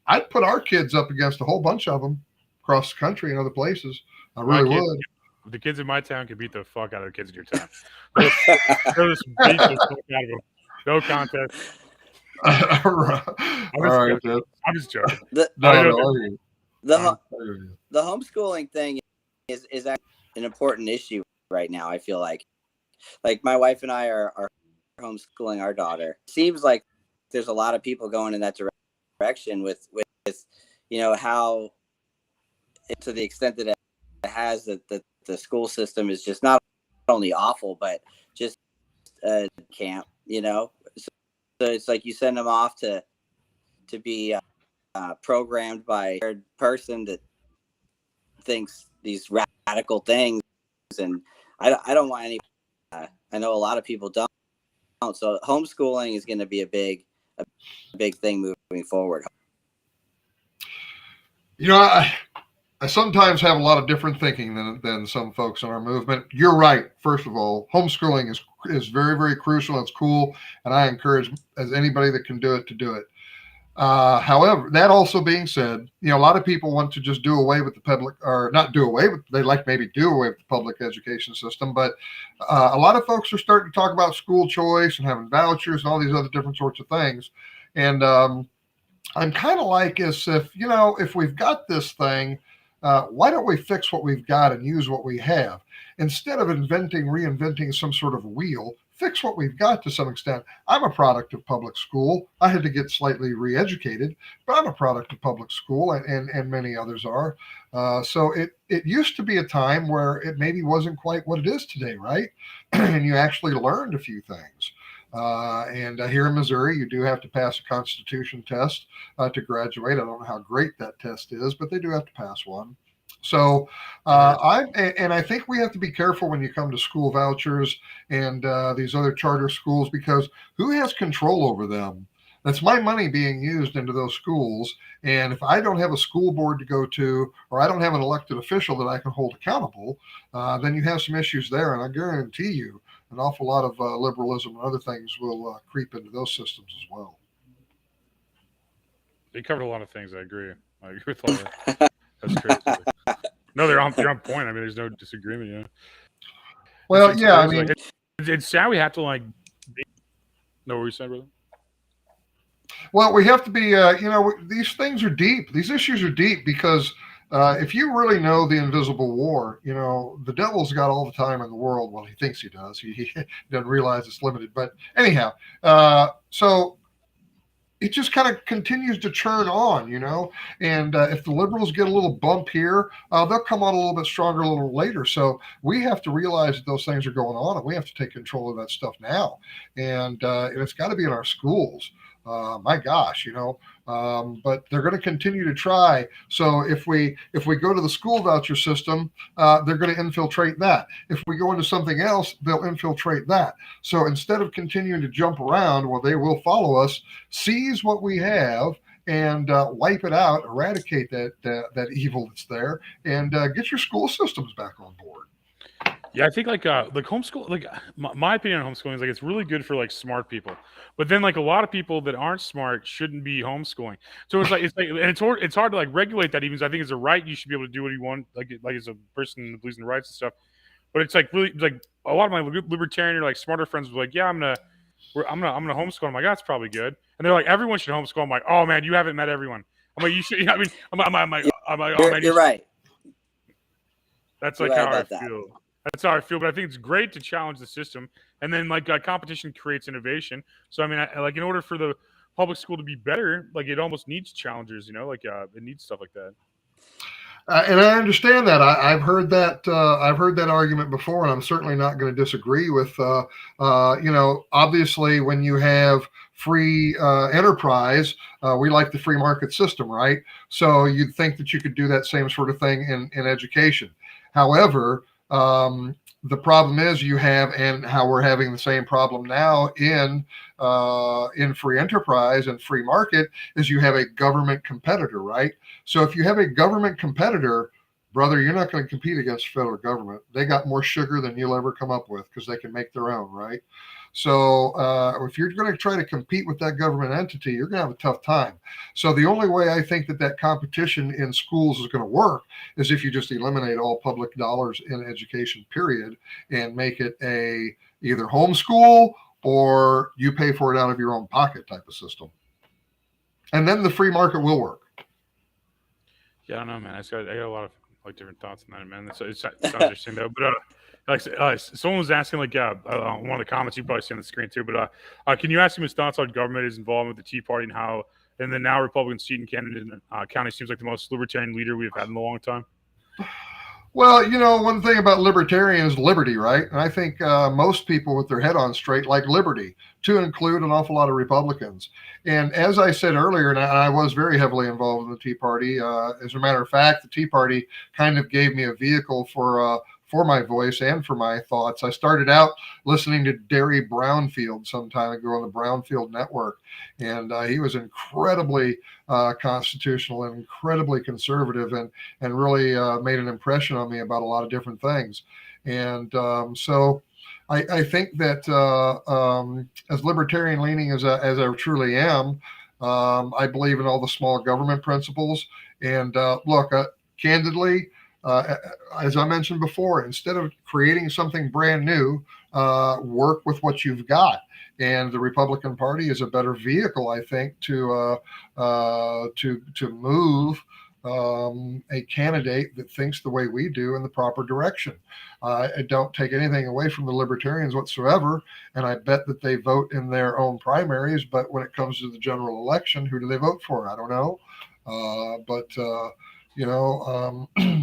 I'd put our kids up against a whole bunch of them across the country and other places. I really would. The kids in my town can beat the fuck out of the kids in your town. They'll just beat the fuck out of them. No contest. I'm just joking. The homeschooling thing is actually an important issue right now. I feel like my wife and I are homeschooling our daughter. Seems like there's a lot of people going in that direction with how, to the extent that it has, that the school system is just not only awful, but just camp, So it's like you send them off to be programmed by a person that thinks these radical things, and I don't want any. I know a lot of people don't. So homeschooling is going to be a big thing moving forward. I sometimes have a lot of different thinking than some folks in our movement. You're right. First of all, homeschooling is very, very crucial. It's cool, and I encourage as anybody that can do it to do it. However, that also being said, a lot of people want to just do away with the public, or not do away with, they like maybe do away with the public education system. But a lot of folks are starting to talk about school choice and having vouchers and all these other different sorts of things. And I'm kind of like, as if we've got this thing, why don't we fix what we've got and use what we have instead of reinventing some sort of wheel? Fix what we've got to some extent. I'm a product of public school. I had to get slightly re-educated, but I'm a product of public school, and many others are. So it used to be a time where it maybe wasn't quite what it is today, right? And you actually learned a few things. And here in Missouri, you do have to pass a Constitution test to graduate. I don't know how great that test is, but they do have to pass one. So I think we have to be careful when you come to school vouchers and these other charter schools, because who has control over them? That's my money being used into those schools. And if I don't have a school board to go to, or I don't have an elected official that I can hold accountable, then you have some issues there. And I guarantee you an awful lot of liberalism and other things will creep into those systems as well. You covered a lot of things. I agree with all that. That's crazy. No, they're on point. I mean, there's no disagreement. Yeah. Well, yeah, I mean, it's sad we have to know what you said, brother. Well, we have to be, these things are deep. These issues are deep because if you really know the invisible war, the devil's got all the time in the world. Well, he thinks he does. He doesn't realize it's limited. But anyhow, so it just kind of continues to churn on, and if the liberals get a little bump here, they'll come on a little bit stronger a little later. So we have to realize that those things are going on, and we have to take control of that stuff now. And it's got to be in our schools. My gosh, but they're going to continue to try. So if we go to the school voucher system, they're going to infiltrate that. If we go into something else, they'll infiltrate that. So instead of continuing to jump around, well, they will follow us, seize what we have, and wipe it out, eradicate that evil that's there, and get your school systems back on board. Yeah, I think homeschool, my opinion on homeschooling is it's really good for smart people, but then a lot of people that aren't smart shouldn't be homeschooling. So and it's hard to regulate that, even because I think it's a right. You should be able to do what you want, like as a person who believes in rights and stuff. But it's really a lot of my libertarian or smarter friends were yeah, I'm gonna homeschool. I'm that's probably good. And they're everyone should homeschool. I'm oh man, you haven't met everyone. I'm you should. I mean, you're right. That's how I feel. That's how I feel, but I think it's great to challenge the system, and then competition creates innovation. So I mean, in order for the public school to be better, it almost needs challengers. It needs stuff like that. And I understand that. I've heard that. I've heard that argument before, and I'm certainly not going to disagree with. Obviously, when you have free enterprise, we like the free market system, right? So you'd think that you could do that same sort of thing in education. However, the problem is you have, and how we're having the same problem now in free enterprise and free market, is you have a government competitor, right? So if you have a government competitor, brother, you're not going to compete against the federal government. They got more sugar than you'll ever come up with because they can make their own, right? So if you're going to try to compete with that government entity, you're going to have a tough time. So the only way I think that competition in schools is going to work is if you just eliminate all public dollars in education, period, and make it a either homeschool or you pay for it out of your own pocket type of system. And then the free market will work. Yeah, I don't know, man. I got a lot of different thoughts on that, man. It sounds interesting though, but someone was asking one of the comments you probably see on the screen too, but can you ask him his thoughts on government is involved with the Tea Party and how, and then now Republican seat in Canada County seems like the most libertarian leader we've had in a long time? Well, one thing about libertarian is liberty, right? And I think most people with their head on straight like liberty, to include an awful lot of Republicans. And as I said earlier, and I was very heavily involved in the Tea Party. As a matter of fact, the Tea Party kind of gave me a vehicle for my voice and for my thoughts. I started out listening to Derry Brownfield some time ago on the Brownfield Network, and he was incredibly constitutional and incredibly conservative, and really made an impression on me about a lot of different things. And so I think that as libertarian leaning as I truly am, I believe in all the small government principles. And look, candidly, as I mentioned before, instead of creating something brand new, work with what you've got. And the Republican Party is a better vehicle, I think, to move a candidate that thinks the way we do in the proper direction. I don't take anything away from the Libertarians whatsoever, and I bet that they vote in their own primaries. But when it comes to the general election, who do they vote for? I don't know.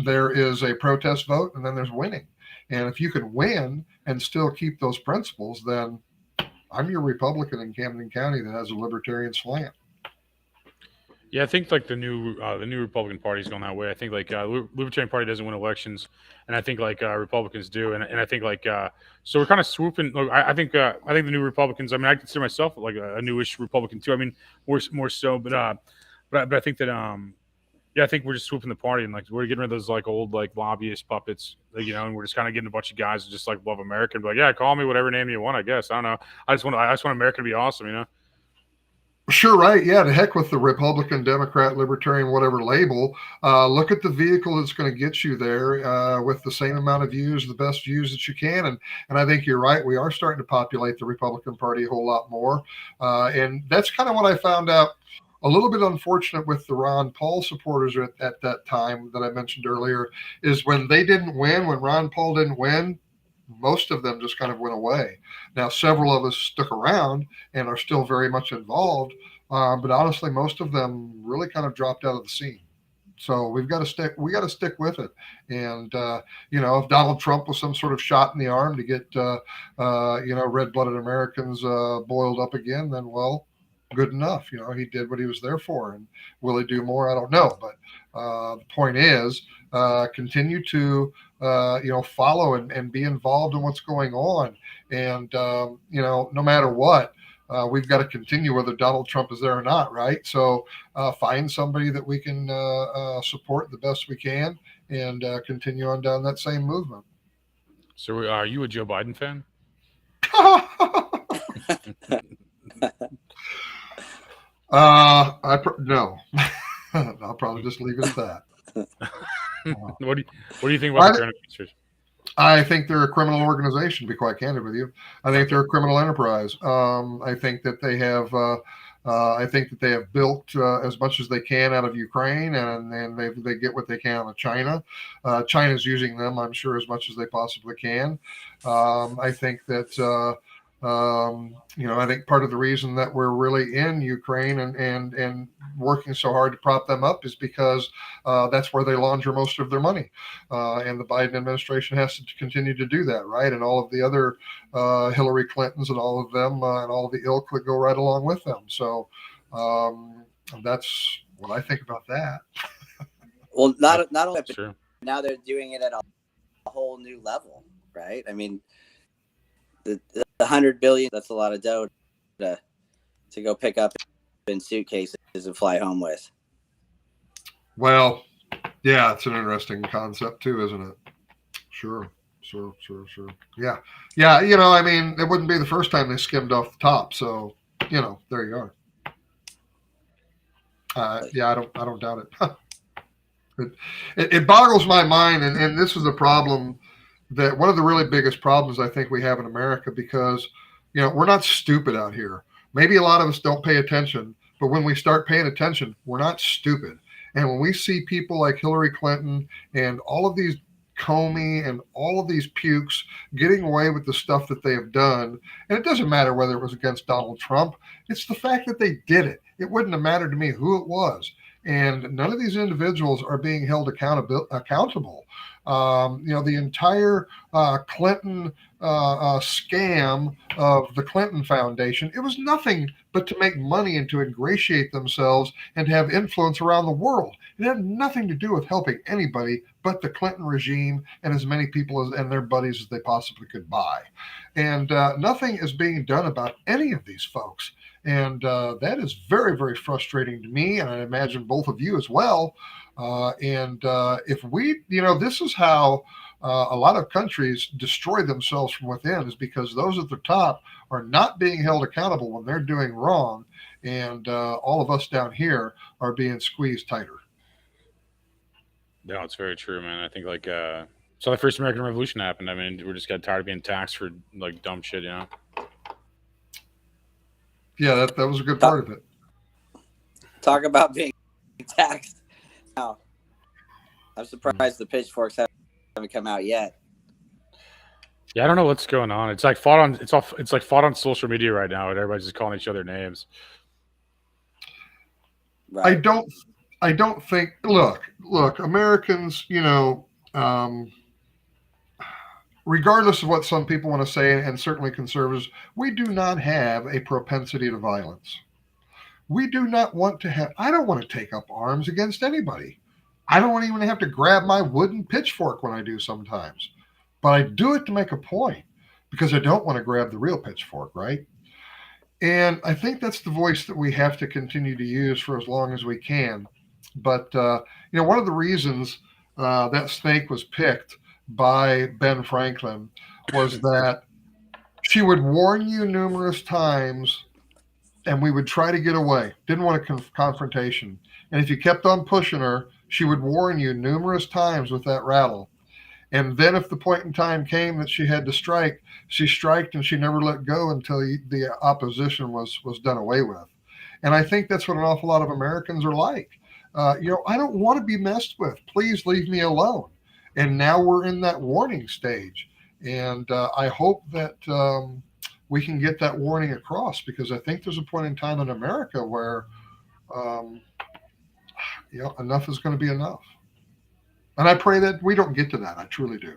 There is a protest vote, and then there's winning. And if you can win and still keep those principles, then I'm your Republican in Camden County that has a libertarian slant. Yeah, I think like the new Republican Party is going that way. I think like Libertarian Party doesn't win elections, and I think like Republicans do, and I think like so we're kind of swooping. Look, I think the new Republicans. I mean, I consider myself like a newish Republican too. I mean, more so, but I think that yeah, I think we're just swooping the party, and like we're getting rid of those like old like lobbyist puppets, like, you know, and we're just kind of getting a bunch of guys who just like love America and be like, yeah, call me whatever name you want. I guess I don't know. I just want America to be awesome, you know. Sure, right. Yeah, to heck with the Republican, Democrat, Libertarian, whatever label. Look at the vehicle that's going to get you there with the same amount of views, the best views that you can. And I think you're right. We are starting to populate the Republican Party a whole lot more. And that's kind of what I found out. A little bit unfortunate with the Ron Paul supporters at that time that I mentioned earlier is when they didn't win, when Ron Paul didn't win, most of them just kind of went away. Now, several of us stuck around and are still very much involved, but honestly, most of them really kind of dropped out of the scene. So we got to stick with it. And you know, if Donald Trump was some sort of shot in the arm to get you know, red-blooded Americans boiled up again, then well, good enough. You know, he did what he was there for. And will he do more? I don't know. But the point is, continue to you know, follow and be involved in what's going on. And you know, no matter what, we've got to continue whether Donald Trump is there or not, right? So find somebody that we can support the best we can and continue on down that same movement. So are you a Joe Biden fan? No. I'll probably just leave it at that. What do you think about the current administration? I think they're a criminal organization, to be quite candid with you. I think they're a criminal enterprise. I think that they have built as much as they can out of Ukraine, and they get what they can out of China. China's using them, I'm sure, as much as they possibly can. I think that you know, I think part of the reason that we're really in Ukraine and working so hard to prop them up is because that's where they launder most of their money. And the Biden administration has to continue to do that, right? And all of the other Hillary Clintons and all of them and all of the ilk that go right along with them. So that's what I think about that. Well, not only, but Sure. now they're doing it at a whole new level, right? I mean, the 100 billion, that's a lot of dough to go pick up in suitcases and fly home with. Well, yeah, it's an interesting concept too, isn't it? Sure. Yeah. You know, I mean, it wouldn't be the first time they skimmed off the top. So, you know, there you are. Yeah, I don't doubt it. It boggles my mind, and this is a problem. That one of the really biggest problems I think we have in America, because, you know, we're not stupid out here. Maybe a lot of us don't pay attention, but when we start paying attention, we're not stupid. And when we see people like Hillary Clinton and all of these Comey and all of these pukes getting away with the stuff that they have done, and it doesn't matter whether it was against Donald Trump, it's the fact that they did it. It wouldn't have mattered to me who it was. And none of these individuals are being held accountable. You know, the entire Clinton scam of the Clinton Foundation, it was nothing but to make money and to ingratiate themselves and to have influence around the world. It had nothing to do with helping anybody but the Clinton regime and as many people and their buddies as they possibly could buy. And nothing is being done about any of these folks. And that is very, very frustrating to me, and I imagine both of you as well. And if we, you know, this is how a lot of countries destroy themselves from within, is because those at the top are not being held accountable when they're doing wrong, and all of us down here are being squeezed tighter. No, it's very true, man. I think like so the first American Revolution happened. I mean, we just got tired of being taxed for like dumb shit, you know. Yeah, that was a good part of it. Talk about being taxed. Now, I'm surprised the pitchforks haven't come out yet. Yeah, I don't know what's going on. It's like fought on social media right now, and everybody's just calling each other names. Right. I don't think. Look, Americans. You know, regardless of what some people want to say, and certainly conservatives, we do not have a propensity to violence. We do not want to have, I don't want to take up arms against anybody. I don't even have to grab my wooden pitchfork when I do sometimes. But I do it to make a point because I don't want to grab the real pitchfork, right? And I think that's the voice that we have to continue to use for as long as we can. But, one of the reasons that snake was picked by Ben Franklin was that she would warn you numerous times and we would try to get away. Didn't want a confrontation. And if you kept on pushing her, she would warn you numerous times with that rattle. And then if the point in time came that she had to strike, she striked and she never let go until the opposition was done away with. And I think that's what an awful lot of Americans are like. I don't want to be messed with. Please leave me alone. And now we're in that warning stage. And I hope that we can get that warning across, because I think there's a point in time in America where enough is going to be enough. And I pray that we don't get to that. I truly do.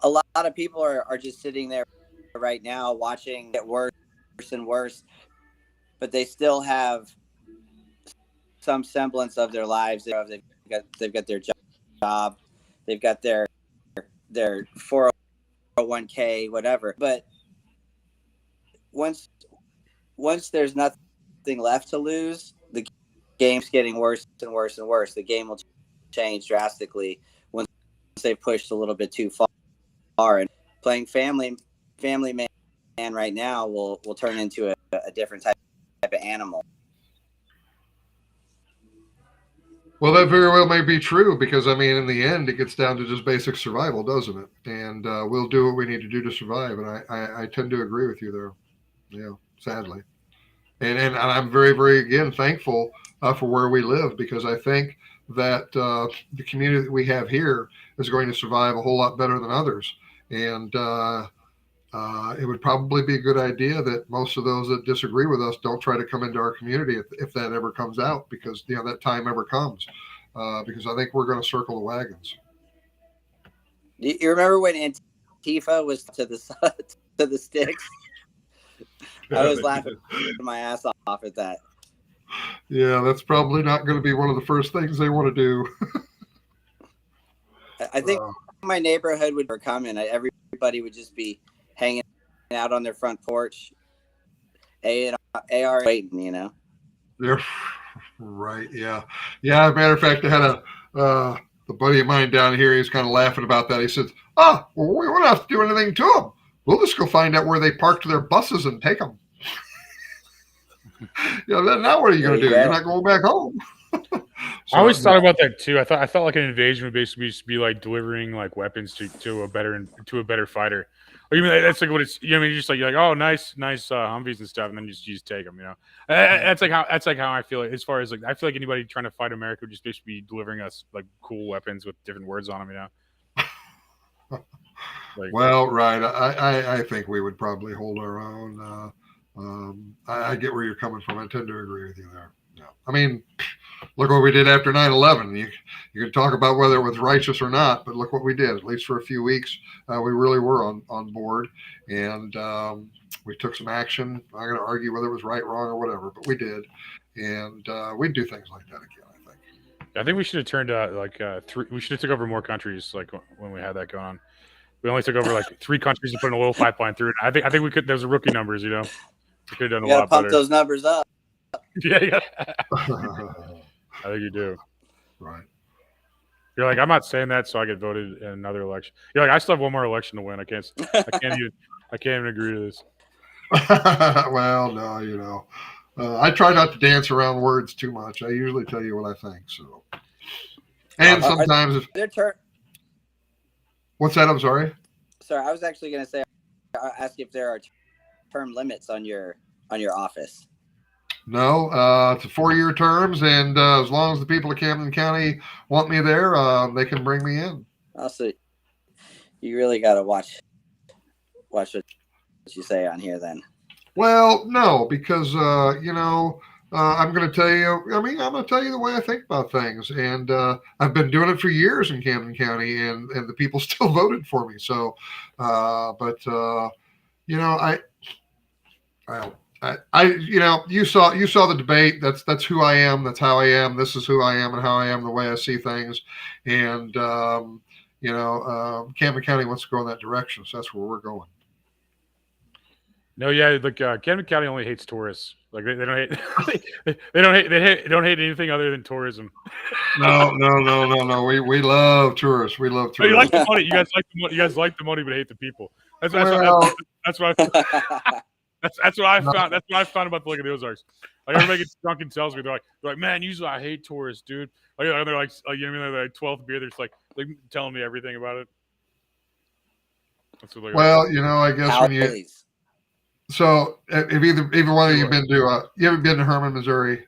A lot of people are just sitting there right now watching it worse and worse, but they still have some semblance of their lives. They've got their job, they've got their 401k, whatever. But once there's nothing left to lose, the game's getting worse and worse and worse. The game will change drastically once they pushed a little bit too far. And playing family man right now will turn into a different type of animal. Well, that very well may be true, because in the end, it gets down to just basic survival, doesn't it? And we'll do what we need to do to survive. And I tend to agree with you there. Yeah, sadly. And I'm very, very, again, thankful for where we live, because I think that the community that we have here is going to survive a whole lot better than others. And it would probably be a good idea that most of those that disagree with us don't try to come into our community if that ever comes out, because that time ever comes, because I think we're going to circle the wagons. You remember when Antifa was to the sticks? I was laughing my ass off at that. Yeah, that's probably not going to be one of the first things they want to do. I think my neighborhood would come and everybody would just be hanging out on their front porch, AR waiting, Yeah, right. Yeah. As a matter of fact, I had a buddy of mine down here. He's kind of laughing about that. He says, well, we won't have to do anything to them. We'll just go find out where they parked their buses and take them. Then now what are you going to do? You're not going back home. I always thought about that too. I felt like an invasion would basically just be like delivering like weapons to a better fighter. Or even that's like what it's. Just like you're like, oh, nice Humvees and stuff, and then you just take them. That's like how I feel. As far as like, I feel like anybody trying to fight America would just basically be delivering us like cool weapons with different words on them. Well, right. I think we would probably hold our own. I get where you're coming from. I tend to agree with you there. Yeah. Look what we did after 9/11. You can talk about whether it was righteous or not, but look what we did. At least for a few weeks, we really were on board, and we took some action. I'm not going to argue whether it was right, wrong, or whatever, but we did, and we'd do things like that again. I think we should have turned we should have took over more countries like when we had that going on. We only took over like 3 countries and put an oil pipeline through it. I think we could. Those are rookie numbers, We could have done a lot better. Pump those numbers up. Yeah. I think you do. Right. You're like, I'm not saying that, so I get voted in another election. You're like, I still have one more election to win. I can't even agree to this. Well, no, I try not to dance around words too much. I usually tell you what I think. So, and sometimes what's that? I'm sorry. Sorry, I was actually going to say, ask if there are term limits on your office. No, it's a 4-year terms, and as long as the people of Camden County want me there, they can bring me in. Also, you really got to watch what you say on here then. Well, no, because I'm going to tell you. I mean, I'm going to tell you the way I think about things, and I've been doing it for years in Camden County, and the people still voted for me. So, you know, you saw the debate. That's who I am. That's how I am. This is who I am and how I am, the way I see things. And Camden County wants to go in that direction, so that's where we're going. No, yeah, like Camden County only hates tourists. Like they don't hate they don't hate anything other than tourism. No. We love tourists. We love tourists. You like the money. You guys like the money. You guys like the money, but hate the people. That's what I found. That's what I found about the Lake of the Ozarks. Like everybody gets drunk and tells me they're like, man, usually I hate tourists, dude. Like they're like, you know, they're like 12th beer. They're just like telling me everything about it. That's what I guess when you. So, if either one of you been to, you ever been to Herman, Missouri?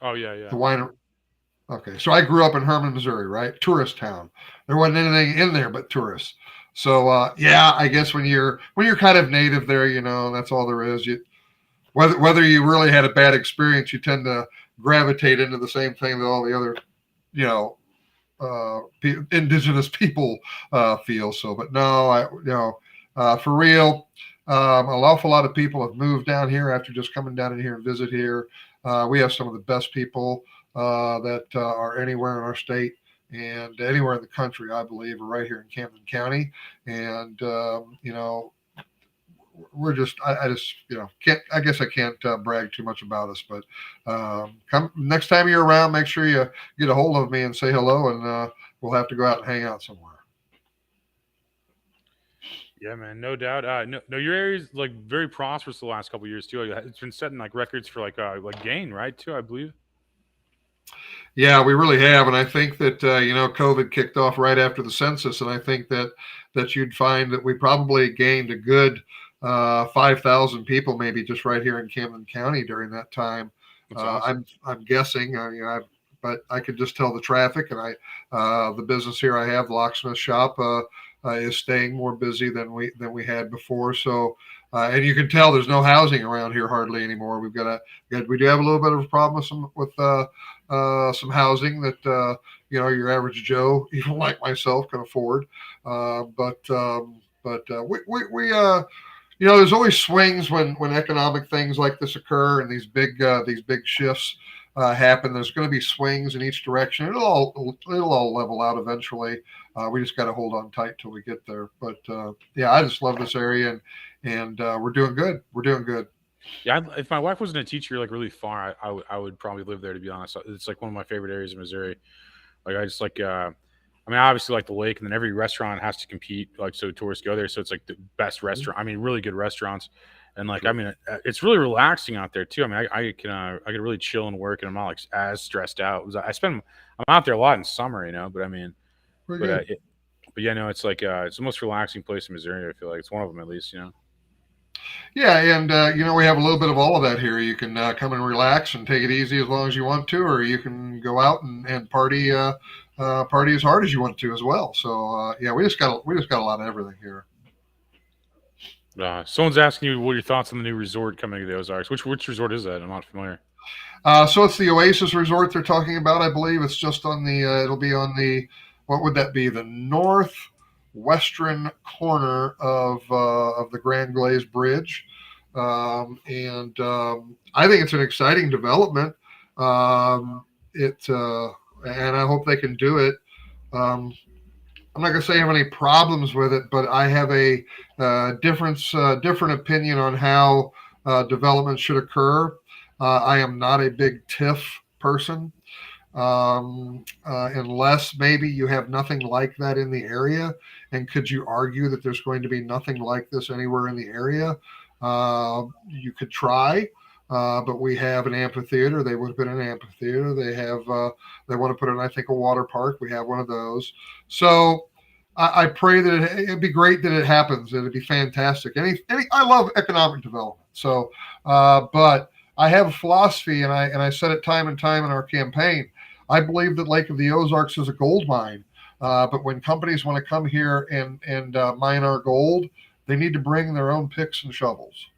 Oh yeah. The winery. Okay, so I grew up in Herman, Missouri, right? Tourist town. There wasn't anything in there but tourists. So, I guess when you're kind of native there, you know, that's all there is. Whether you really had a bad experience, you tend to gravitate into the same thing that all the other, indigenous people feel. So, but no, for real. An awful lot of people have moved down here after just coming down in here and visit here. We have some of the best people that are anywhere in our state and anywhere in the country, I believe, are right here in Camden County. And, we're just, I guess I can't brag too much about us, but come next time you're around, make sure you get a hold of me and say hello, and we'll have to go out and hang out somewhere. Yeah, man, no doubt. No, your area's like very prosperous the last couple of years too. It's been setting like records for like gain, right? Too, I believe. Yeah, we really have, and I think that COVID kicked off right after the census, and I think that you'd find that we probably gained a good 5,000 people, maybe just right here in Camden County during that time. Awesome. I'm guessing. But I could just tell the traffic, and the business here I have, the locksmith shop. Is staying more busy than we had before. So, and you can tell there's no housing around here hardly anymore. We do have a little bit of a problem with some housing that your average Joe, even like myself, can afford. But there's always swings when economic things like this occur and these big shifts happen. There's going to be swings in each direction. It'll all level out eventually. We just got to hold on tight till we get there. But I just love this area, and we're doing good. We're doing good. Yeah, if my wife wasn't a teacher like really far, I would probably live there, to be honest. It's like one of my favorite areas of Missouri. Like I just like obviously like the lake, and then every restaurant has to compete, like so tourists go there. So it's like the best restaurant. I mean, really good restaurants. And like, I mean, it's really relaxing out there too. I mean, I can really chill and work, and I'm not like as stressed out. I'm out there a lot in summer, but I mean, it's like it's the most relaxing place in Missouri. I feel like it's one of them at least, Yeah, and we have a little bit of all of that here. You can come and relax and take it easy as long as you want to, or you can go out and party as hard as you want to as well. So we just got a lot of everything here. Someone's asking you what are your thoughts on the new resort coming to the Ozarks. Which resort is that? I'm not familiar. So it's the Oasis Resort they're talking about. I believe it's just on the. It'll be on the. What would that be? The northwestern corner of the Grand Glazed Bridge, and I think it's an exciting development. And I hope they can do it. I'm not going to say I have any problems with it, but I have a different opinion on how development should occur. I am not a big TIF person, unless maybe you have nothing like that in the area. And could you argue that there's going to be nothing like this anywhere in the area? You could try. But we have an amphitheater. They would have been an amphitheater. They want to put in, I think, a water park. We have one of those. So I pray that it'd be great that it happens. It'd be fantastic. I love economic development. So, but I have a philosophy, and I said it time and time in our campaign. I believe that Lake of the Ozarks is a gold mine. But when companies want to come here and mine our gold, they need to bring their own picks and shovels.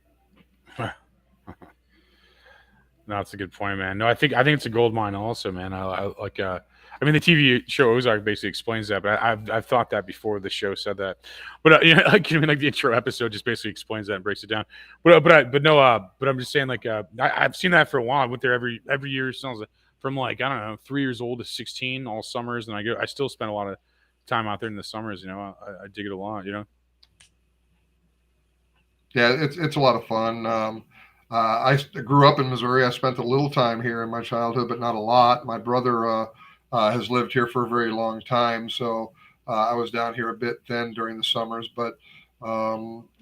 No, that's a good point, man. No, I think it's a gold mine also, man. I like I mean the TV show Ozark basically explains that, but I've thought that before the show said that. But like I mean like the intro episode just basically explains that and breaks it down. But I'm just saying like I've seen that for a while. I went there every year since from like I don't know 3 years old to 16 all summers, and I still spend a lot of time out there in the summers. I dig it a lot. Yeah, it's a lot of fun. I grew up in Missouri. I spent a little time here in my childhood, but not a lot. My brother has lived here for a very long time, so I was down here a bit then during the summers. But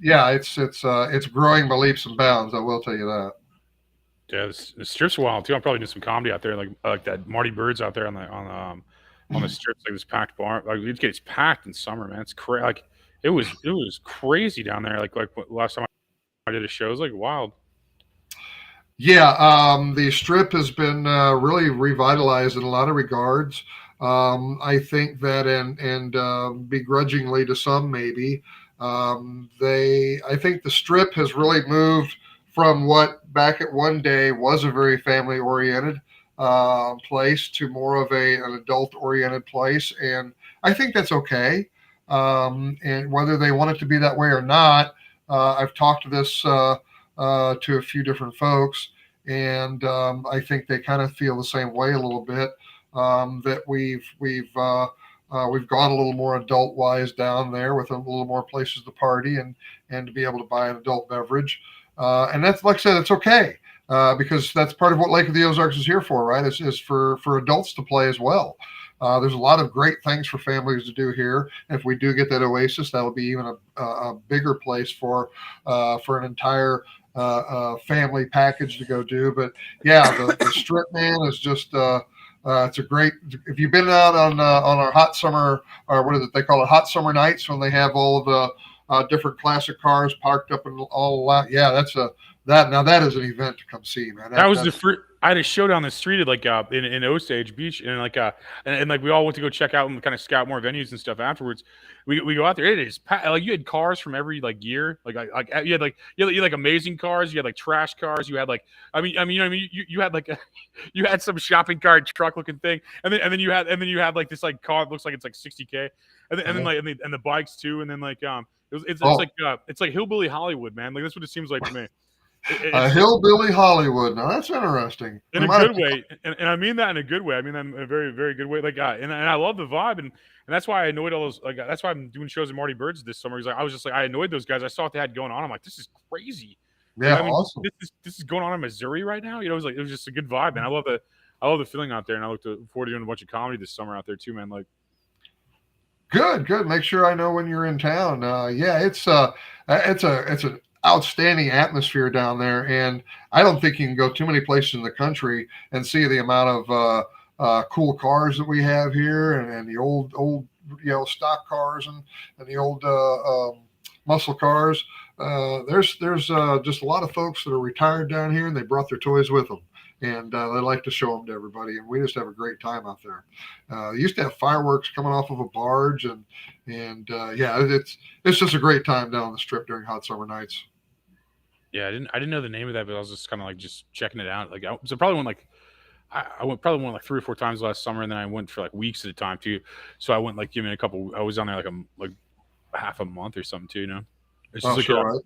yeah, it's growing by leaps and bounds. I will tell you that. Yeah, the strip's wild too. I'm probably doing some comedy out there, like that Marty Bird's out there on the strips, like this packed bar. Like it gets packed in summer, man. It's crazy. Like it was crazy down there. Like last time I did a show, it was like wild. Yeah, the strip has been really revitalized in a lot of regards. I think that, and begrudgingly to some, maybe I think the strip has really moved from what back at one day was a very family-oriented place to more of an adult-oriented place, and I think that's okay. And whether they want it to be that way or not, I've talked to this. To a few different folks, and I think they kind of feel the same way a little bit. That we've gone a little more adult wise down there with a little more places to party and to be able to buy an adult beverage, and that's, like I said, it's okay because that's part of what Lake of the Ozarks is here for, right? Is for adults to play as well. There's a lot of great things for families to do here. If we do get that oasis, that'll be even a bigger place for an entire family package to go do. But yeah, the strip, man, is just it's a great. If you've been out on our hot summer, or what is it they call it, hot summer nights, when they have all of the different classic cars parked up and all that. Yeah, that is an event to come see, man. That was the first. I had a show down the street at in Osage Beach, and like we all went to go check out and kind of scout more venues and stuff afterwards. We go out there. It is like you had cars from every year. You had amazing cars. You had like trash cars. You had you had you had some shopping cart truck looking thing, and then you had like this car that looks like it's like $60K, and then the bikes too, and then it's like hillbilly Hollywood, man. Like that's what it seems like to me. Hillbilly Hollywood. Now that's interesting. In a good way, and I mean that in a good way. I mean that in a very, very good way. And I love the vibe, and that's why I annoyed all those. That's why I'm doing shows at Marty Bird's this summer. I was just I annoyed those guys. I saw what they had going on. I'm like, this is crazy. Yeah, awesome. This is going on in Missouri right now. It was just a good vibe, man. I love the feeling out there, and I look forward to doing a bunch of comedy this summer out there too, man. Like, good. Make sure I know when you're in town. Yeah, it's an outstanding atmosphere down there, and I don't think you can go too many places in the country and see the amount of cool cars that we have here, and the old stock cars and the old muscle cars. There's just a lot of folks that are retired down here, and they brought their toys with them, and they like to show them to everybody, and we just have a great time out there. They used to have fireworks coming off of a barge, and yeah, it's just a great time down the strip during hot summer nights. Yeah, I didn't know the name of that, but I was just kind of just checking it out. I probably went I went 3 or 4 times last summer, and then I went for weeks at a time too. So I went give me a couple. I was on there like half a month or something too. It's just sure, right?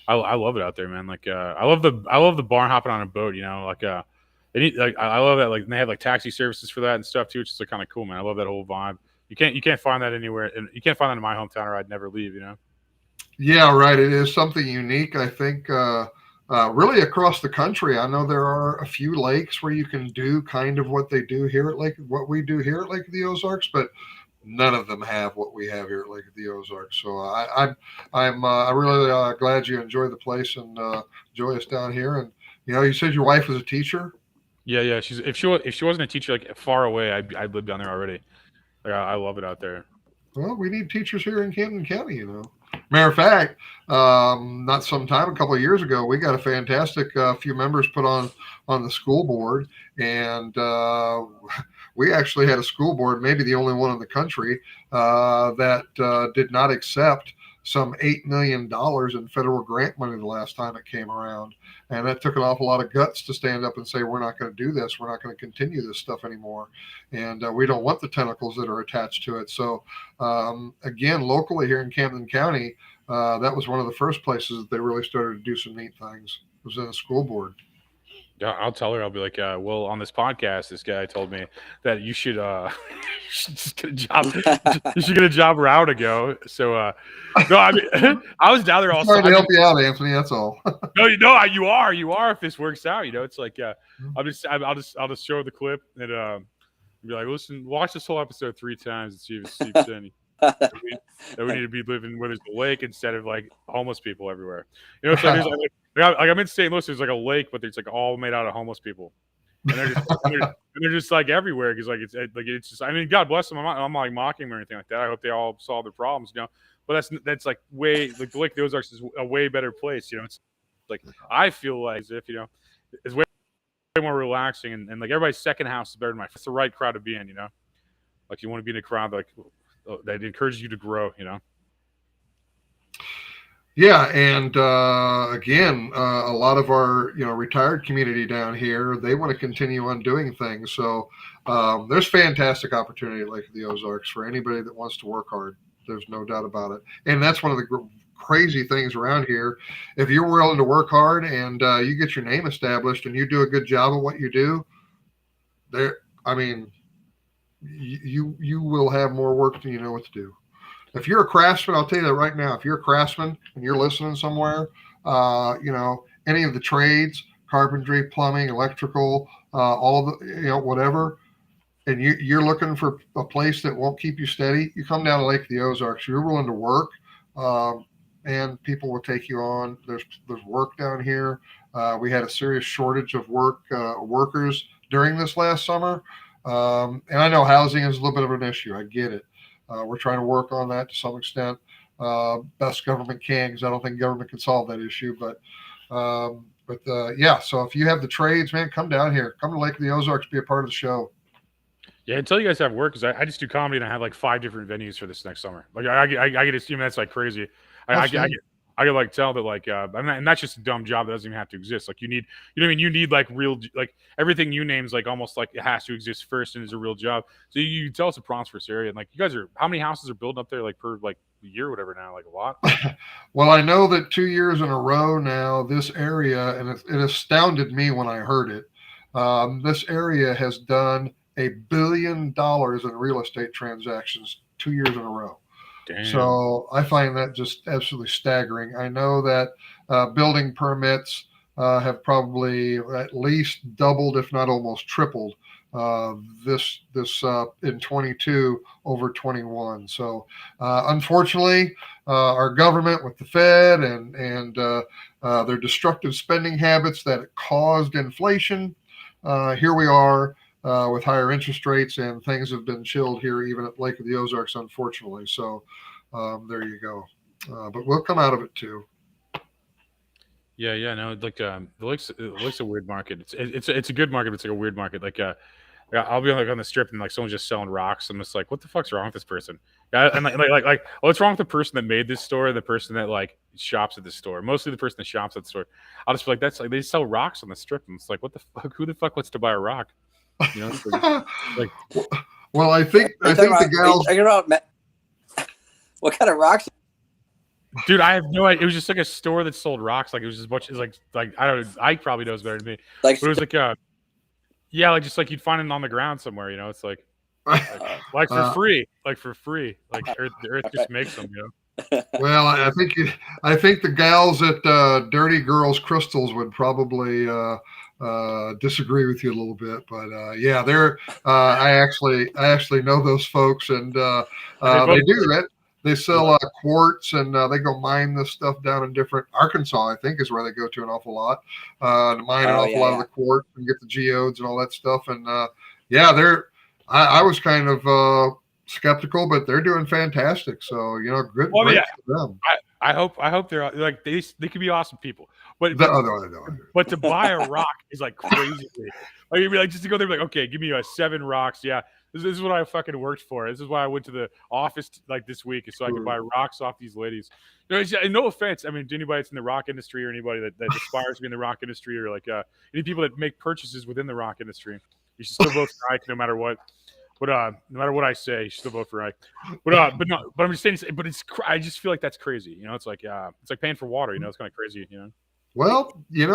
I love it out there, man. I love the barn hopping on a boat. They need, I love that. And they have taxi services for that and stuff too, which is kind of cool, man. I love that whole vibe. You can't find that anywhere, and you can't find that in my hometown, or I'd never leave. Yeah, right. It is something unique, I think, really across the country. I know there are a few lakes where you can do kind of what we do here at Lake of the Ozarks, but none of them have what we have here at Lake of the Ozarks. So I'm really glad you enjoy the place and enjoy us down here. And you said your wife was a teacher. Yeah. If she wasn't a teacher far away, I'd live down there already. I love it out there. Well, we need teachers here in Camden County, Matter of fact, not some time, a couple of years ago, we got a fantastic few members put on the school board, and we actually had a school board, maybe the only one in the country, that did not accept some $8 million in federal grant money the last time it came around. And that took an awful lot of guts to stand up and say, we're not going to do this. We're not going to continue this stuff anymore. And we don't want the tentacles that are attached to it. So again, locally here in Camden County, that was one of the first places that they really started to do some neat things. It was in the school board. Yeah, I'll tell her. I'll be like, well, on this podcast, this guy told me that you should, you should just get a job. You should get a job a hour ago. So, no, I mean, I was down there also. Trying to help you out, Anthony. That's all. No, you are. If this works out, it's like, I'll just show the clip and be like, listen, watch this whole episode 3 times and see if it seeps in. That we need to be living where there's a lake instead of like homeless people everywhere. So there's like I'm in St. Louis. There's like a lake, but it's like all made out of homeless people, and they're just like everywhere because it's just. I mean, God bless them. I'm not like mocking them or anything like that. I hope they all solve their problems, But that's like way like the Lake of the Ozarks is a way better place. It's like I feel like as if it's way more relaxing and like everybody's second house is better than mine. It's the right crowd to be in. Like you want to be in a crowd that encourages you to grow. Yeah, and again, a lot of our retired community down here, they want to continue on doing things. So there's fantastic opportunity at Lake of the Ozarks for anybody that wants to work hard. There's no doubt about it. And that's one of the crazy things around here. If you're willing to work hard and you get your name established and you do a good job of what you do, you will have more work than you know what to do. If you're a craftsman, I'll tell you that right now. If you're a craftsman and you're listening somewhere, any of the trades, carpentry, plumbing, electrical, all of the, whatever, and you're looking for a place that won't keep you steady, you come down to Lake of the Ozarks. You're willing to work, and people will take you on. There's work down here. We had a serious shortage of workers during this last summer, and I know housing is a little bit of an issue. I get it. We're trying to work on that to some extent. Best government can, because I don't think government can solve that issue. But yeah, so if you have the trades, man, come down here. Come to Lake of the Ozarks, be a part of the show. Yeah, until you guys have work, because I just do comedy and I have like 5 different venues for this next summer. Like I get to assume that's like crazy. I can like tell that like and that's just a dumb job that doesn't even have to exist. Like you need you need like real like everything you name is like almost like it has to exist first and is a real job. So you tell it's a prosperous area and like you guys are how many houses are building up there like per like year or whatever now, like a lot? Well, I know that 2 years in a row now this area, and it astounded me when I heard it. This area has done $1 billion in real estate transactions 2 years in a row. Damn. So I find that just absolutely staggering. I know that building permits have probably at least doubled, if not almost tripled, this in 22 over 21. So unfortunately, our government with the Fed and their destructive spending habits that caused inflation, here we are. With higher interest rates, and things have been chilled here, even at Lake of the Ozarks, unfortunately. So there you go. But we'll come out of it too. Yeah, no, like the lake's a weird market. It's a good market, but it's like a weird market. Like I'll be like on the strip and like someone's just selling rocks. I'm just like, what the fuck's wrong with this person? Yeah, and like what's wrong with the person that made this store and the person that like shops at this store? Mostly the person that shops at the store. I'll just be like, that's like they sell rocks on the strip, and it's like, what the fuck? Who the fuck wants to buy a rock? Like, well, I think the gals. What kind of rocks? Dude, I have no idea. It was just like a store that sold rocks. Like it was just much. It's like I don't know. Ike probably knows better than me. Like but it was like yeah, like just like you'd find it on the ground somewhere. It's like for free, like for free. Like the Earth just makes them. Well, I think the gals at Dirty Girls Crystals would probably disagree with you a little bit, but yeah, they're I actually know those folks, and they do that. They sell quartz, and they go mine this stuff down in different Arkansas. I think is where they go to an awful lot to mine an awful lot of the quartz and get the geodes and all that stuff. And yeah, I was kind of skeptical, but they're doing fantastic. So good for them. I hope they're like they could be awesome people, but but to buy a rock is like crazy. Like you'd be like just to go there, and be like, okay, give me 7 rocks, yeah. This is what I fucking worked for. This is why I went to the office like this week, so I could buy rocks off these ladies. No offense. I mean, to anybody that's in the rock industry or anybody that aspires to be in the rock industry or like any people that make purchases within the rock industry, you should still vote for Ike no matter what. But no matter what I say, you should still vote for Ike. But I'm just saying. But I just feel like that's crazy. It's like paying for water. It's kind of crazy. Well, you're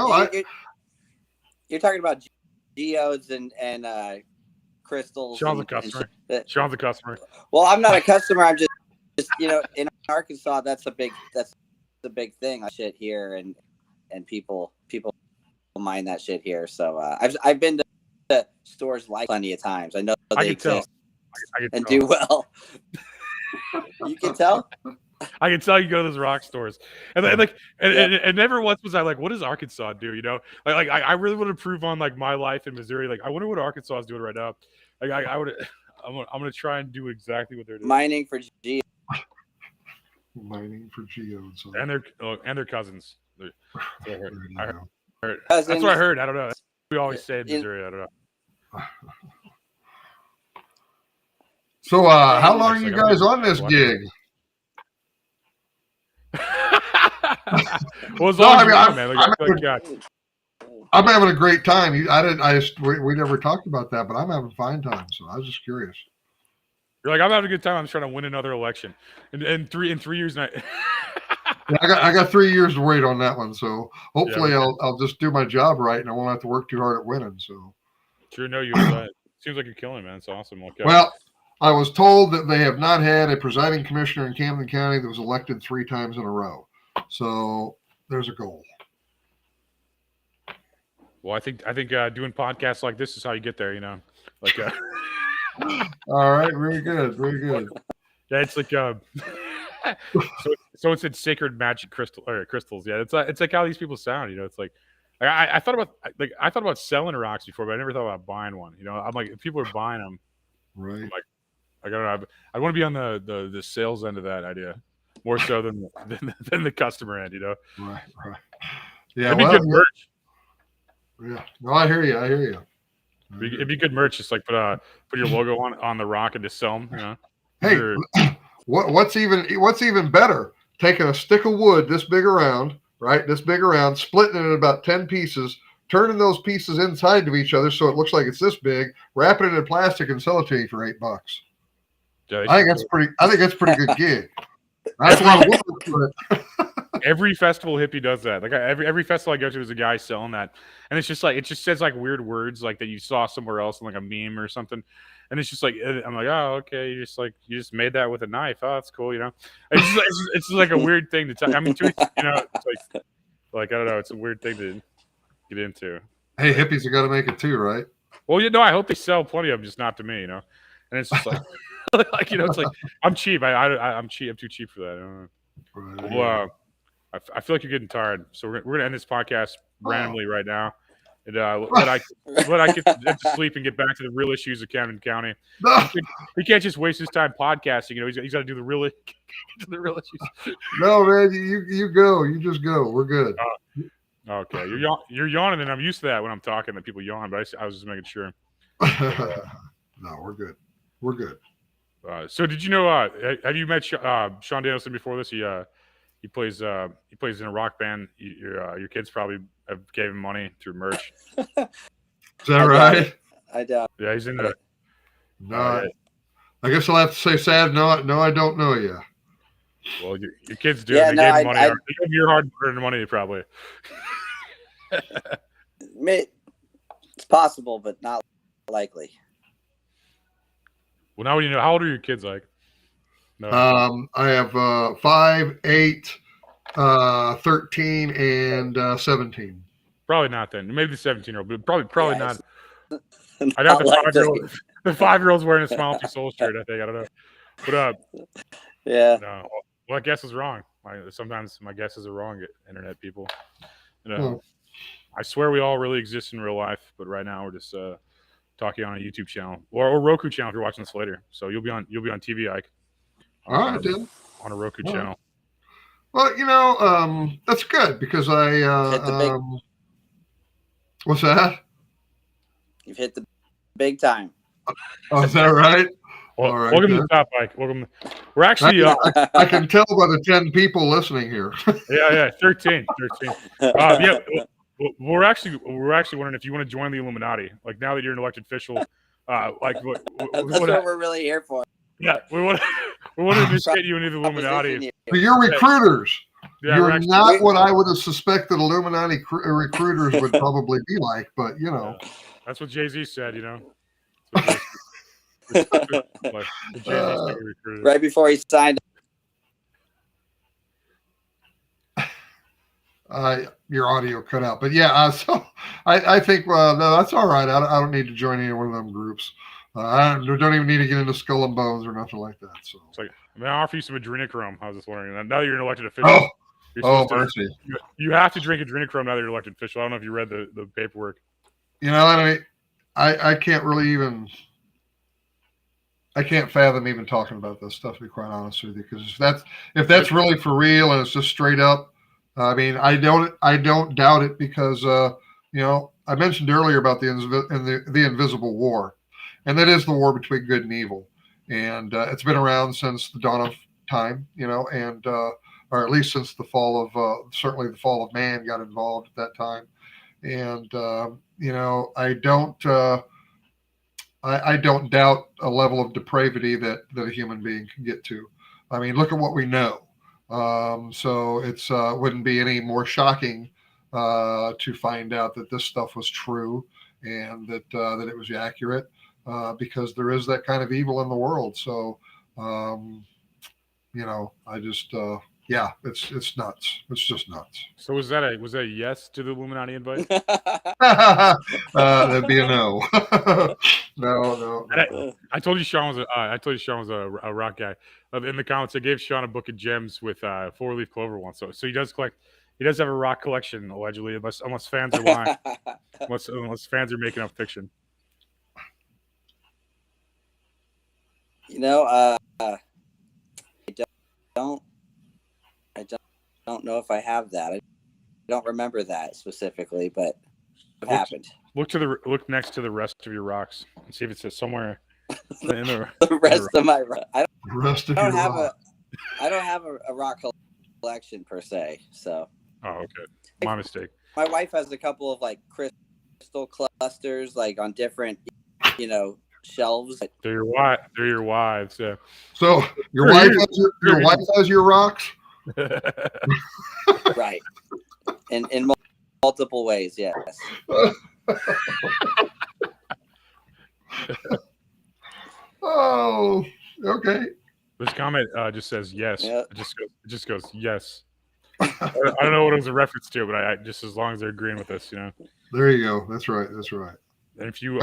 talking about geodes and crystals. Sean's a customer. Sean's a customer. Well, I'm not a customer. I'm just in Arkansas, that's the big thing. Shit here, and people mine that shit here. So I've been to stores like plenty of times. I know they exist and do well. You can tell. I can tell you go to those rock stores, and never once was I like, what does Arkansas do? I really want to prove on like my life in Missouri. Like, I wonder what Arkansas is doing right now. Like, I'm gonna try and do exactly what they're doing. Mining for geodes. Mining for geodes. And their cousins. I heard. That's what I heard. I don't know. We always say in Missouri. I don't know. So, how long are you guys on this gig? Well, as long as man. I'm having a great time. We never talked about that, but I'm having a fine time. So I was just curious. You're like, I'm having a good time. I'm trying to win another election, in 3 years. Yeah, I got 3 years to wait on that one. So hopefully I'll just do my job right, and I won't have to work too hard at winning. So sure, no, you. Seems like you're killing, man. It's awesome. Okay. Well, I was told that they have not had a presiding commissioner in Camden County that was elected 3 times in a row. So there's a goal. Well, I think doing podcasts like this is how you get there. Like. All right, very good, very good. Yeah, it's like so it's in sacred magic crystals. Yeah, it's like how these people sound. It's like I thought about selling rocks before, but I never thought about buying one. I'm like, if people are buying them, right? I'm like, I don't know. I want to be on the sales end of that idea more so than the customer end. Right. Yeah, it'd be good merch. Yeah, no, I hear you. It'd be good merch. Just like put your logo on the rock and just sell them. Hey, what's even better? Taking a stick of wood this big around, right? This big around, splitting it in about 10 pieces, turning those pieces inside of each other so it looks like it's this big, wrapping it in plastic and sell it to you for $8. Yeah, I think that's pretty good gig. That's why I'm looking for it. Every festival hippie does that. Like every festival I go to, there's a guy selling that, and it's just like, it just says like weird words like that you saw somewhere else in like a meme or something, and it's just like, I'm like, oh, okay, you just made that with a knife. Oh, that's cool, It's just like a weird thing to tell. I mean, it's like I don't know, it's a weird thing to get into. Hey, hippies have got to make it too, right? Well, I hope they sell plenty of them, just not to me, And it's just like, it's like I'm cheap. I'm cheap. I'm too cheap for that. Right. Well, I feel like you're getting tired, so we're gonna end this podcast randomly right now, and let I get to sleep and get back to the real issues of Camden County. He can't just waste his time podcasting. He's got to do the real issues. No, man, you go. You just go. We're good. Okay, you're yawning, and I'm used to that when I'm talking that people yawn, but I was just making sure. No, we're good. We're good. So did you know? Have you met Sean Danielson before this? He plays in a rock band. Your kids probably gave him money through merch. Is that right? I doubt. Yeah, he's in the. No, I guess I'll have to say sad. No, I don't know you. Well, your kids do. Yeah, they gave him money. They gave your hard-earned money, probably. It's possible, but not likely. Well, now you know. How old are your kids, like? No. I have 5, 8, 13, and 17. Probably not then. Maybe the 17-year-old, but probably not. I Not doubt the 5-year-old's wearing a Smile to Soul shirt. I think I don't know. But yeah. No. Well, I guess is wrong. Sometimes my guesses are wrong. Internet people. I swear we all really exist in real life, but right now we're just talking on a YouTube channel or Roku channel if you're watching this later. So you'll be on TV, Ike. All right, then. On a Roku channel. Well, that's good because what's that? You've hit the big time. Oh, is that right? Well, All right, welcome to good. the top, Mike. Welcome. We're actually, I can tell by the 10 people listening here. yeah, 13. Yeah, we're actually wondering if you want to join the Illuminati. Like now that you're an elected official, like what we're really here for. Yeah, we want to initiate you into the Illuminati. But you're recruiters. Yeah, you're not what I would have suspected Illuminati recruiters would probably be like, but you know. That's what Jay-Z said, you know. Right before he signed. Your audio cut out, but yeah. So I think no, that's all right. I don't need to join any one of them groups. I don't even need to get into Skull and Bones or nothing like that. So it's like, I mean, I offer you some adrenochrome. I was just wondering. Now that you're an elected official, mercy. You have to drink adrenochrome now that you're elected official. I don't know if you read the paperwork. You know, I mean, I can't really even. I can't fathom even talking about this stuff, to be quite honest with you, because if that's really for real and it's just straight up, I mean, I don't doubt it because you know, I mentioned earlier about the invisible war, and that is the war between good and evil, and it's been around since the dawn of time, you know, and or at least since the fall of certainly the fall of man got involved at that time, and you know, I don't doubt a level of depravity that a human being can get to. I mean, look at what we know. So it's wouldn't be any more shocking to find out that this stuff was true and that it was accurate because there is that kind of evil in the world. So, you know, I just yeah, it's nuts. It's just nuts. So was that a yes to the Illuminati invite? That'd be a no. No. I told you Sean was a rock guy. In the comments, I gave Sean a book of gems with 4-leaf clover once. So he does collect. He does have a rock collection allegedly, unless fans are lying, unless fans are making up fiction. You know, I don't know if I have that. I don't remember that specifically, but it happened. Look next to the rest of your rocks and see if it says somewhere in the rest of my rocks. I don't have a rock collection per se. So. Oh, okay. My mistake. My wife has a couple of like crystal clusters, like on different, you know, shelves. They're your wives. Yeah. So your wife has your rocks. Right. In multiple ways, yes. Oh, okay. This comment just says yes. Yeah. It just goes yes. I don't know what it was a reference to, but I just as long as they're agreeing with us, you know. There you go. That's right. And if you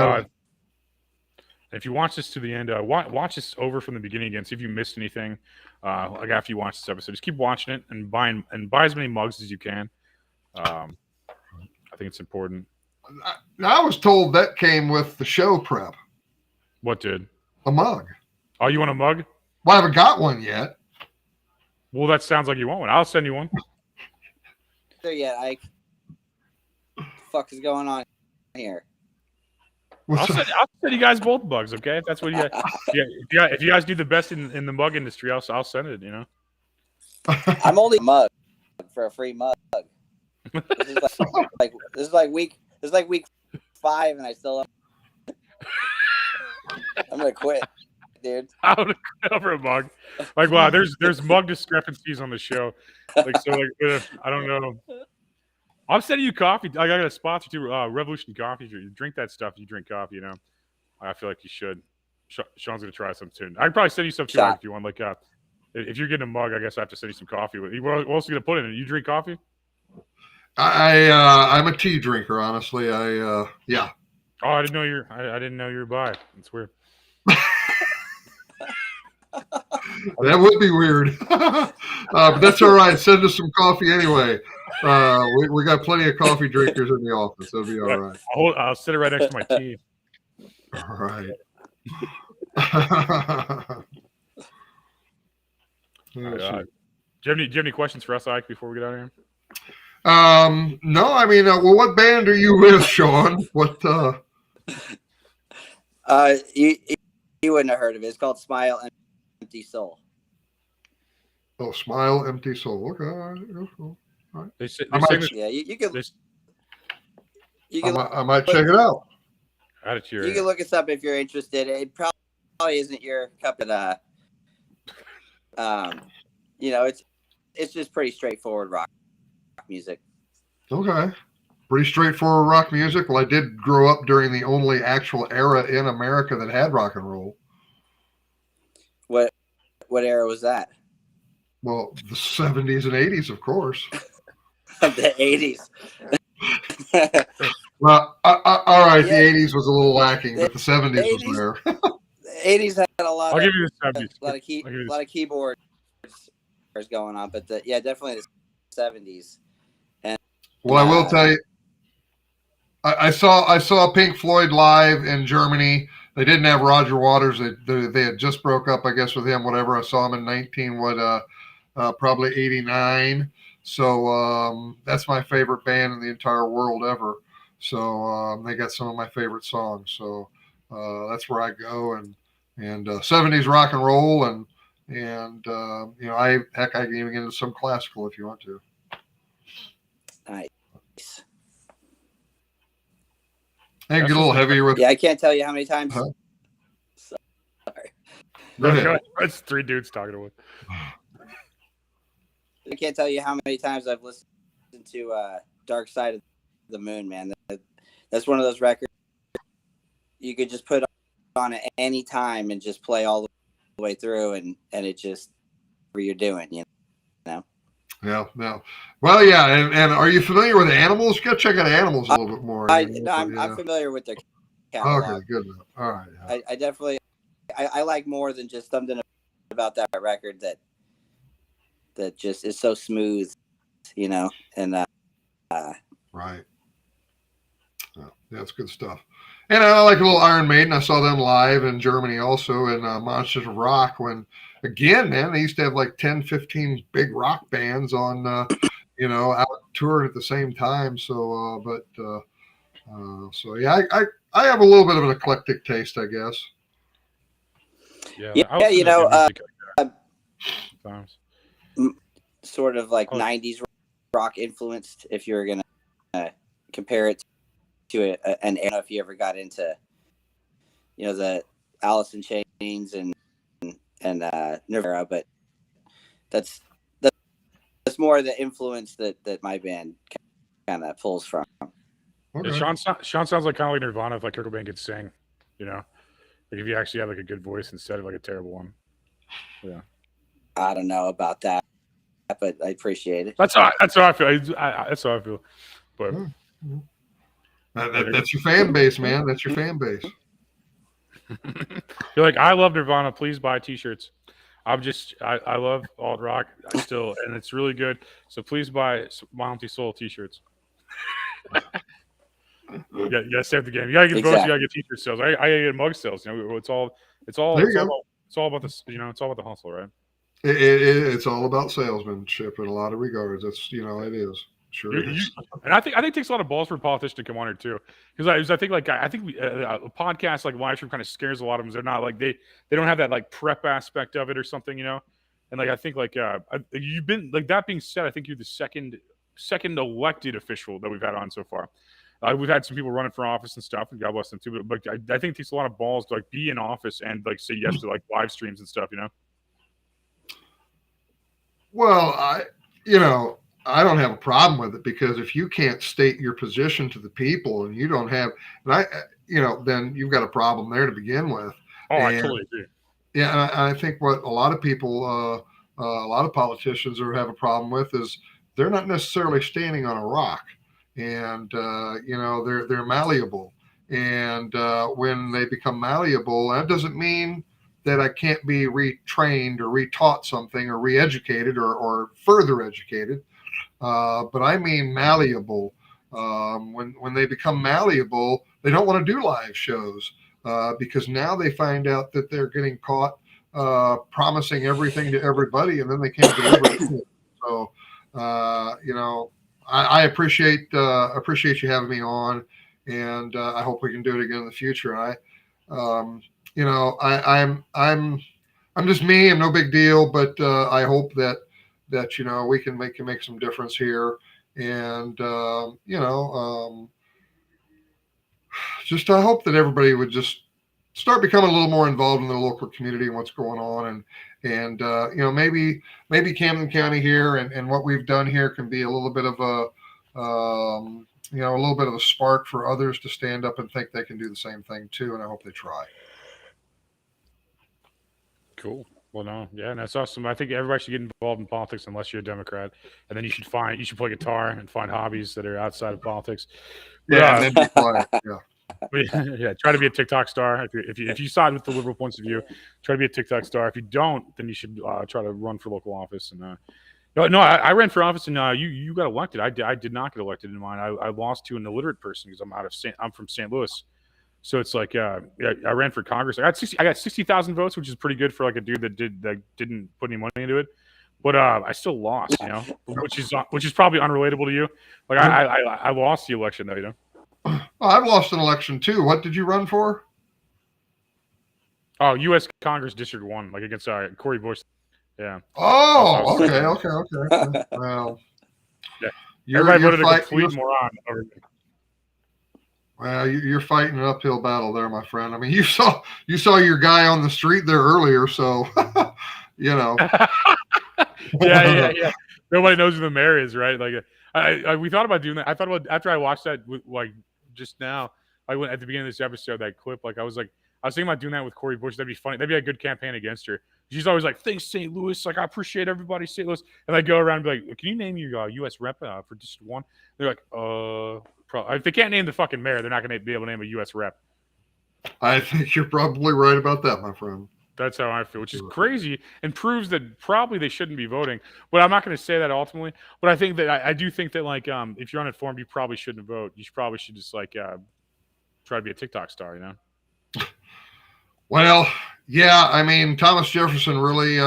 watch this to the end, watch this over from the beginning again. See if you missed anything. Like after you watch this episode, just keep watching it and buy as many mugs as you can. I think it's important. I was told that came with the show prep. What did? A mug. Oh, you want a mug? Well, I haven't got one yet. Well, that sounds like you want one. I'll send you one. There yet, Ike. What the fuck is going on here? I'll send you guys both mugs, okay? If that's what you guys, if you guys do the best in the mug industry, I'll send it. You know. I'm only a mug for a free mug. This is like week 5, and I still. I'm gonna quit, dude. I would quit over a mug. Like, wow, there's mug discrepancies on the show. Like, so, like, I don't know. I'm sending you coffee. I got a sponsor too. Revolution Coffee. If you drink that stuff, you drink coffee. You know, I feel like you should. Sean's gonna try some soon. I can probably send you some too if you want. Like, if you're getting a mug, I guess I have to send you some coffee. What else are you gonna put in it? You drink coffee? I'm a tea drinker, honestly. Yeah. Oh, I didn't know you were bi. It's weird. That would be weird. But that's all right. Send us some coffee anyway. We got plenty of coffee drinkers in the office. That'll be all right. I'll sit it right next to my tea. All right. Do you have any questions for us, Ike, before we get out of here? No, I mean, well, what band are you with, Sean? What? You wouldn't have heard of it. It's called Smile Empty Soul. Oh, Smile, Empty Soul. Okay, all right. All right. They say Yeah, you can. I might check it out. Add it to your. You can look us up if you're interested. It probably isn't your cup of it's just pretty straightforward rock music. Okay. Pretty straightforward rock music. Well, I did grow up during the only actual era in America that had rock and roll. What era was that? Well, the 70s and 80s, of course. The 80s. Well, all right, Yeah. the 80s was a little lacking, but the 70s was there. The 80s had a lot. I'll of, give you the 70s. A lot of keyboards going on, but definitely the 70s. And Well, I will tell you, I saw Pink Floyd live in Germany. They didn't have Roger Waters. They had just broke up, I guess, with him. Whatever. I saw him in probably 89. So that's my favorite band in the entire world ever. So they got some of my favorite songs. So that's where I go, and 70s rock and roll, and I can even get into some classical if you want to. Nice. I can get a little heavier with. Yeah, I can't tell you how many times. Huh? Sorry. Go ahead. That's three dudes talking to one. I can't tell you how many times I've listened to Dark Side of the Moon, man. That's one of those records you could just put on at any time and just play all the way through, and it just what you're doing, you know. Yeah, no. Well, yeah, and are you familiar with Animals? You got to check out Animals a little bit more. I'm familiar with their catalog. Okay, good. All right. Yeah. I definitely I like more than just something about that record that just is so smooth, you know, and right. Yeah, that's good stuff. And I like a little Iron Maiden. I saw them live in Germany also in Monsters of Rock when, again, man, they used to have like 10, 15 big rock bands on, out touring at the same time. So, yeah, I have a little bit of an eclectic taste, I guess. Yeah, you know, sort of like 90s rock influenced, if you're going to compare it to an era, if you ever got into, the Alice in Chains and Nirvana, but that's more the influence that my band kind of pulls from. Okay. Yeah, Sean sounds like kind of like Nirvana if like Kurt Cobain could sing, like if you actually have like a good voice instead of like a terrible one. Yeah. I don't know about that, but I appreciate it. That's how I feel. That's how I feel. But that's your fan base, man. That's your fan base. You're like, I love Nirvana. Please buy T-shirts. I love alt rock still, and it's really good. So please buy My Empty Soul T-shirts. You gotta save the game. You gotta get votes. You gotta get T-shirt sales. I gotta get mug sales. It's all about this. It's all about the hustle, right? It's all about salesmanship in a lot of regards. That's it is. Sure is. And I think it takes a lot of balls for a politician to come on here too, because I think a podcast like live stream kind of scares a lot of them. They're not like they don't have that like prep aspect of it or something, and like I think like you've been like that being said, I think you're the second elected official that we've had on so far. We've had some people running for office and stuff, and God bless them too. But I think it takes a lot of balls to like be in office and like say yes to like live streams and stuff, Well, I don't have a problem with it, because if you can't state your position to the people and you don't have, then you've got a problem there to begin with. Oh, I totally agree. Yeah, and I think what a lot of people, a lot of politicians have a problem with is they're not necessarily standing on a rock, and they're malleable, and when they become malleable, that doesn't mean that I can't be retrained or retaught something or re-educated or further educated. But I mean malleable. When they become malleable, they don't want to do live shows because now they find out that they're getting caught promising everything to everybody, and then they can't deliver it. So, I appreciate you having me on, and I hope we can do it again in the future. I'm just me. I'm no big deal, but I hope that we can make some difference here, and just I hope that everybody would just start becoming a little more involved in the local community and what's going on, and maybe Camden County here and what we've done here can be a little bit of a little bit of a spark for others to stand up and think they can do the same thing too, and I hope they try. Cool. Well, no, yeah, and that's awesome. I think everybody should get involved in politics unless you're a Democrat, and then you should play guitar and find hobbies that are outside of politics. Yeah, yeah, try to be a TikTok star. If you side with the liberal points of view, try to be a TikTok star. If you don't, then you should try to run for local office. And I ran for office, and you got elected. I did not get elected in mine. I lost to an illiterate person because I'm from St. Louis. So it's like, I ran for Congress. I got 60,000 votes, which is pretty good for like a dude that didn't put any money into it. But I still lost, which is probably unrelatable to you. Like I lost the election though, Oh, I've lost an election too. What did you run for? Oh, U.S. Congress District 1, like against Cory Bush. Yeah. Oh, okay. Well, yeah. Everybody voted a complete moron over me. Well, you're fighting an uphill battle there, my friend. I mean, you saw your guy on the street there earlier, so yeah. Nobody knows who the mayor is, right? Like, we thought about doing that. I thought about after I watched that, like just now, I went at the beginning of this episode, that clip. Like, I was thinking about doing that with Cory Bush. That'd be funny. That'd be a good campaign against her. She's always like, "Thanks, St. Louis. Like, I appreciate everybody, St. Louis." And I go around and be like, "Can you name your U.S. rep for District 1?" They're like, if they can't name the fucking mayor, they're not going to be able to name a U.S. rep. I think you're probably right about that, my friend. That's how I feel, which is crazy and proves that probably they shouldn't be voting. But I'm not going to say that ultimately. But I think that I do think that, like, if you're uninformed, you probably shouldn't vote. You probably should just try to be a TikTok star, Well, yeah. I mean, Thomas Jefferson really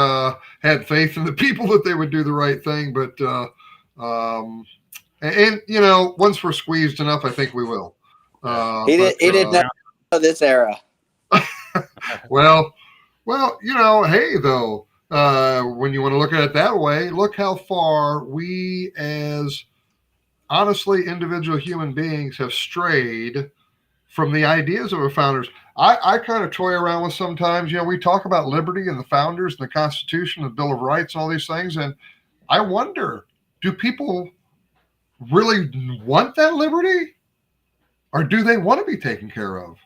had faith in the people that they would do the right thing. But once we're squeezed enough, I think we will. He did not know this era. Well, hey, though, when you want to look at it that way, look how far we as honestly individual human beings have strayed from the ideas of our founders. I kind of toy around with sometimes, we talk about liberty and the founders and the Constitution and the Bill of Rights and all these things. And I wonder, do people really want that liberty, or do they want to be taken care of?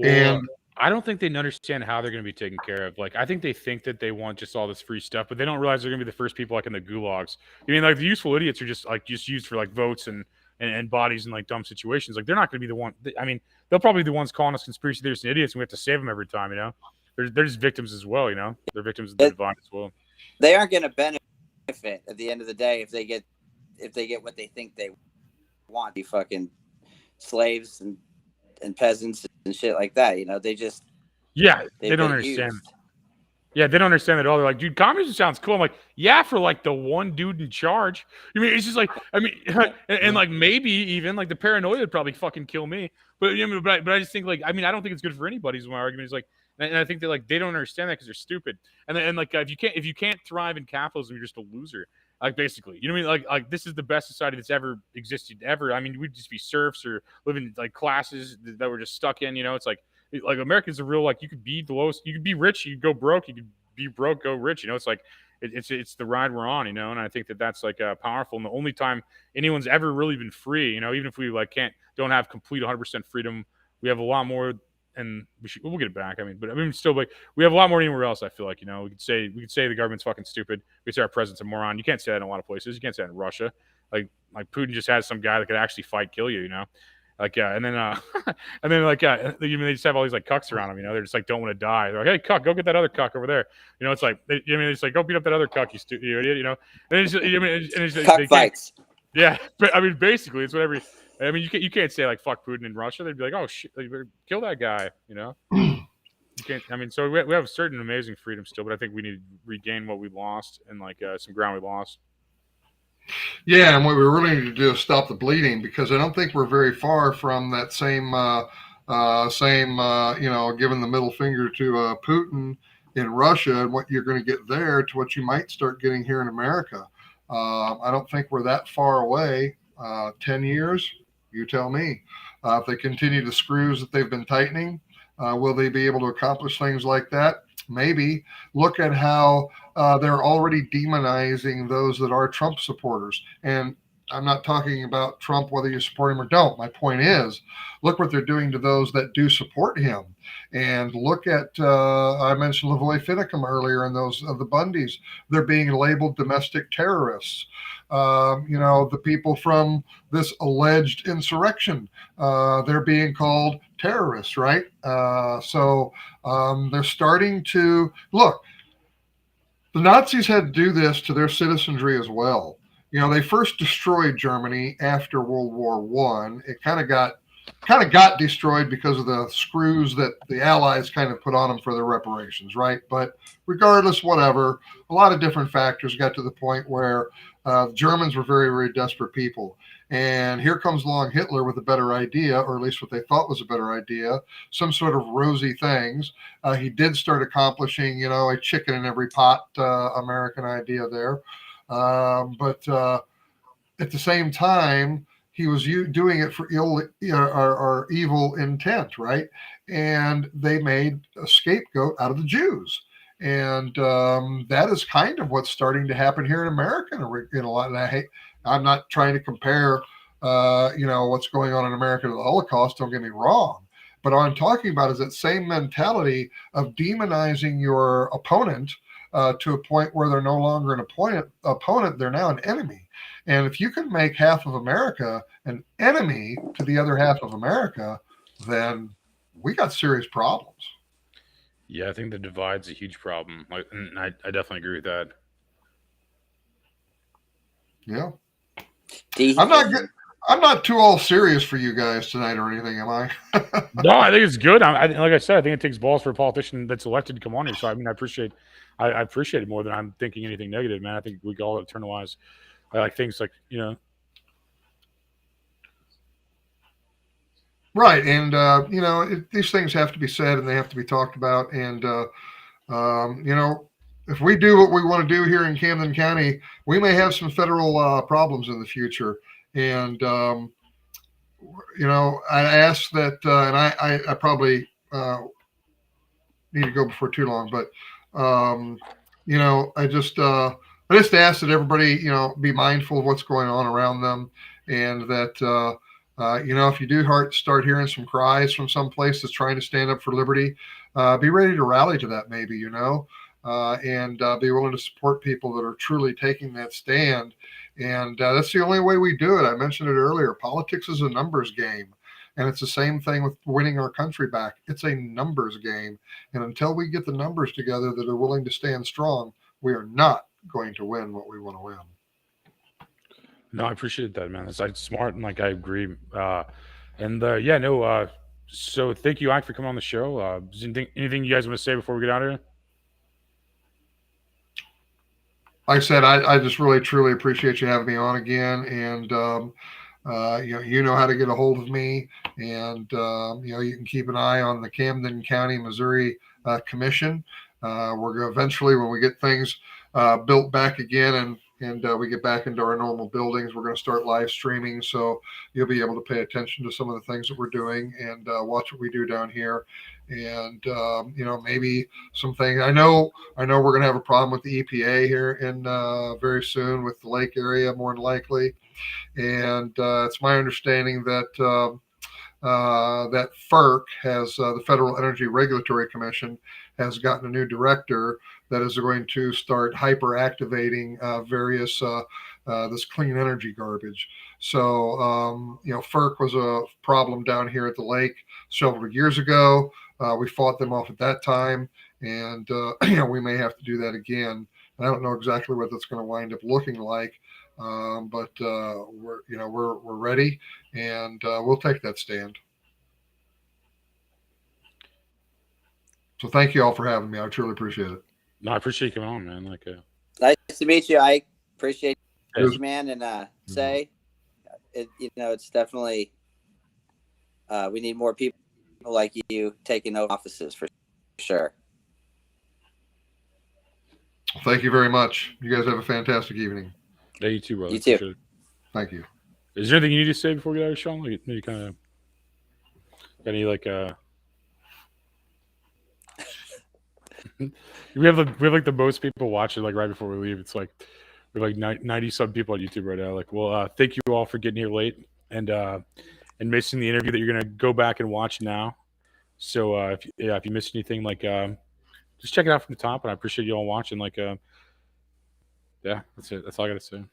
And I don't think they understand how they're going to be taken care of. Like, I think they think that they want just all this free stuff, but they don't realize they're going to be the first people like in the gulags. I mean, like, the useful idiots are just used for like votes and bodies in like dumb situations. Like, they're not going to be the one. I mean, they'll probably be the ones calling us conspiracy theorists and idiots, and we have to save them every time. They're just victims as well. They're victims of the divine as well. They aren't going to benefit at the end of the day if they get what they think they want. The fucking slaves and peasants and shit like that. They just they don't understand. Yeah, they don't understand that at all. They're like, dude, communism sounds cool. I'm like, yeah, for like the one dude in charge. I mean, it's just like, and like maybe even like the paranoia would probably fucking kill me. But but I just think like, I don't think it's good for anybody. Is my argument is like, and I think that like they don't understand that because they're stupid. And like if you can't thrive in capitalism, you're just a loser. Like, basically, what I mean? Like this is the best society that's ever existed ever. I mean, we'd just be serfs or living like classes that were just stuck in. It's like Americans are real. Like, you could be the lowest, you could be rich, you could go broke, you could be broke, go rich. It's like it's the ride we're on. And I think that's like powerful. And the only time anyone's ever really been free. Even if we like don't have complete 100% freedom, we have a lot more. And we'll get it back. Still, like, we have a lot more anywhere else. I feel like, we could say the government's fucking stupid. We could say our president's a moron. You can't say that in a lot of places. You can't say that in Russia. Like Putin just has some guy that could actually kill you. Like, and then they just have all these like cucks around them. They're just like, don't want to die. They're like, hey, cuck, go get that other cuck over there. It's like, it's like, go beat up that other cuck, you idiot. And it's just, cuck fights. Yeah, but basically, it's whatever. You can't say like fuck Putin in Russia. They'd be like, oh shit, like, kill that guy. You can't. So we have certain amazing freedom still, but I think we need to regain what we lost and like some ground we lost. Yeah, and what we really need to do is stop the bleeding, because I don't think we're very far from that same Same, giving the middle finger to Putin in Russia and what you're going to get there to what you might start getting here in America. I don't think we're that far away. 10 years, you tell me. If they continue the screws that they've been tightening, will they be able to accomplish things like that? Maybe. Look at how they're already demonizing those that are Trump supporters. And I'm not talking about Trump, whether you support him or don't. My point is, look what they're doing to those that do support him. And look at, I mentioned Lavoy Finicum earlier, and those of the Bundys. They're being labeled domestic terrorists. The people from this alleged insurrection, they're being called terrorists, right? So they're starting to look. The Nazis had to do this to their citizenry as well. They first destroyed Germany after World War One. It kind of got destroyed because of the screws that the Allies kind of put on them for their reparations, right? But regardless, whatever, a lot of different factors got to the point where the Germans were very, very desperate people. And here comes along Hitler with a better idea, or at least what they thought was a better idea, some sort of rosy things. He did start accomplishing, a chicken in every pot American idea there. But at the same time, he was doing it for evil intent, right? And they made a scapegoat out of the Jews. And that is kind of what's starting to happen here in America in a lot. And I'm not trying to compare, what's going on in America to the Holocaust. Don't get me wrong. But what I'm talking about is that same mentality of demonizing your opponent to a point where they're no longer an opponent, they're now an enemy. And if you can make half of America an enemy to the other half of America, then we got serious problems. Yeah, I think the divide's a huge problem. And I definitely agree with that. Yeah. I'm not too all serious for you guys tonight or anything, am I? No, I think it's good. Like I said, I think it takes balls for a politician that's elected to come on here. So I appreciate it more than I'm thinking anything negative, man. I think we all internalize like things like, Right. And, these things have to be said and they have to be talked about. And, if we do what we want to do here in Camden County, we may have some federal problems in the future. And, I ask that, and I probably need to go before too long, but, I just ask that everybody, be mindful of what's going on around them, and that, if you do start hearing some cries from some place that's trying to stand up for liberty, be ready to rally to that, maybe, and be willing to support people that are truly taking that stand. And that's the only way we do it. I mentioned it earlier. Politics is a numbers game. And it's the same thing with winning our country back. It's a numbers game. And until we get the numbers together that are willing to stand strong, we are not going to win what we want to win. No, I appreciate that, man. That's smart, and I agree. So thank you, Ike, for coming on the show. Is anything you guys want to say before we get out of here? Like I said, I just really, truly appreciate you having me on again. And, you know how to get a hold of me. And, you can keep an eye on the Camden County, Missouri Commission. We're going to eventually, when we get things built back again and we get back into our normal buildings, we're going to start live streaming. So you'll be able to pay attention to some of the things that we're doing and watch what we do down here. And, maybe some things. I know we're going to have a problem with the EPA here in very soon with the lake area, more than likely. And it's my understanding that that FERC has, the Federal Energy Regulatory Commission, has gotten a new director that is going to start hyper-activating various this clean energy garbage. So, FERC was a problem down here at the lake several years ago. We fought them off at that time, and we may have to do that again. I don't know exactly what that's going to wind up looking like, but we're ready, and we'll take that stand. So thank you all for having me. I truly appreciate it. No, I appreciate you coming on, man. Nice to meet you. I appreciate you, man, and say it's definitely we need more people like you taking over offices for sure. Thank you very much. You guys have a fantastic evening. Yeah, you too, brother. You too. Appreciate it. Thank you. Is there anything you need to say before we get out, Sean? Like maybe kind of any like we have like the most people watching like right before we leave. It's like we have like 90 some people on YouTube right now. Like, well, thank you all for getting here late and missing the interview that you're gonna go back and watch now. So if you missed anything, like just check it out from the top. And I appreciate you all watching. Like, yeah, that's it. That's all I gotta say.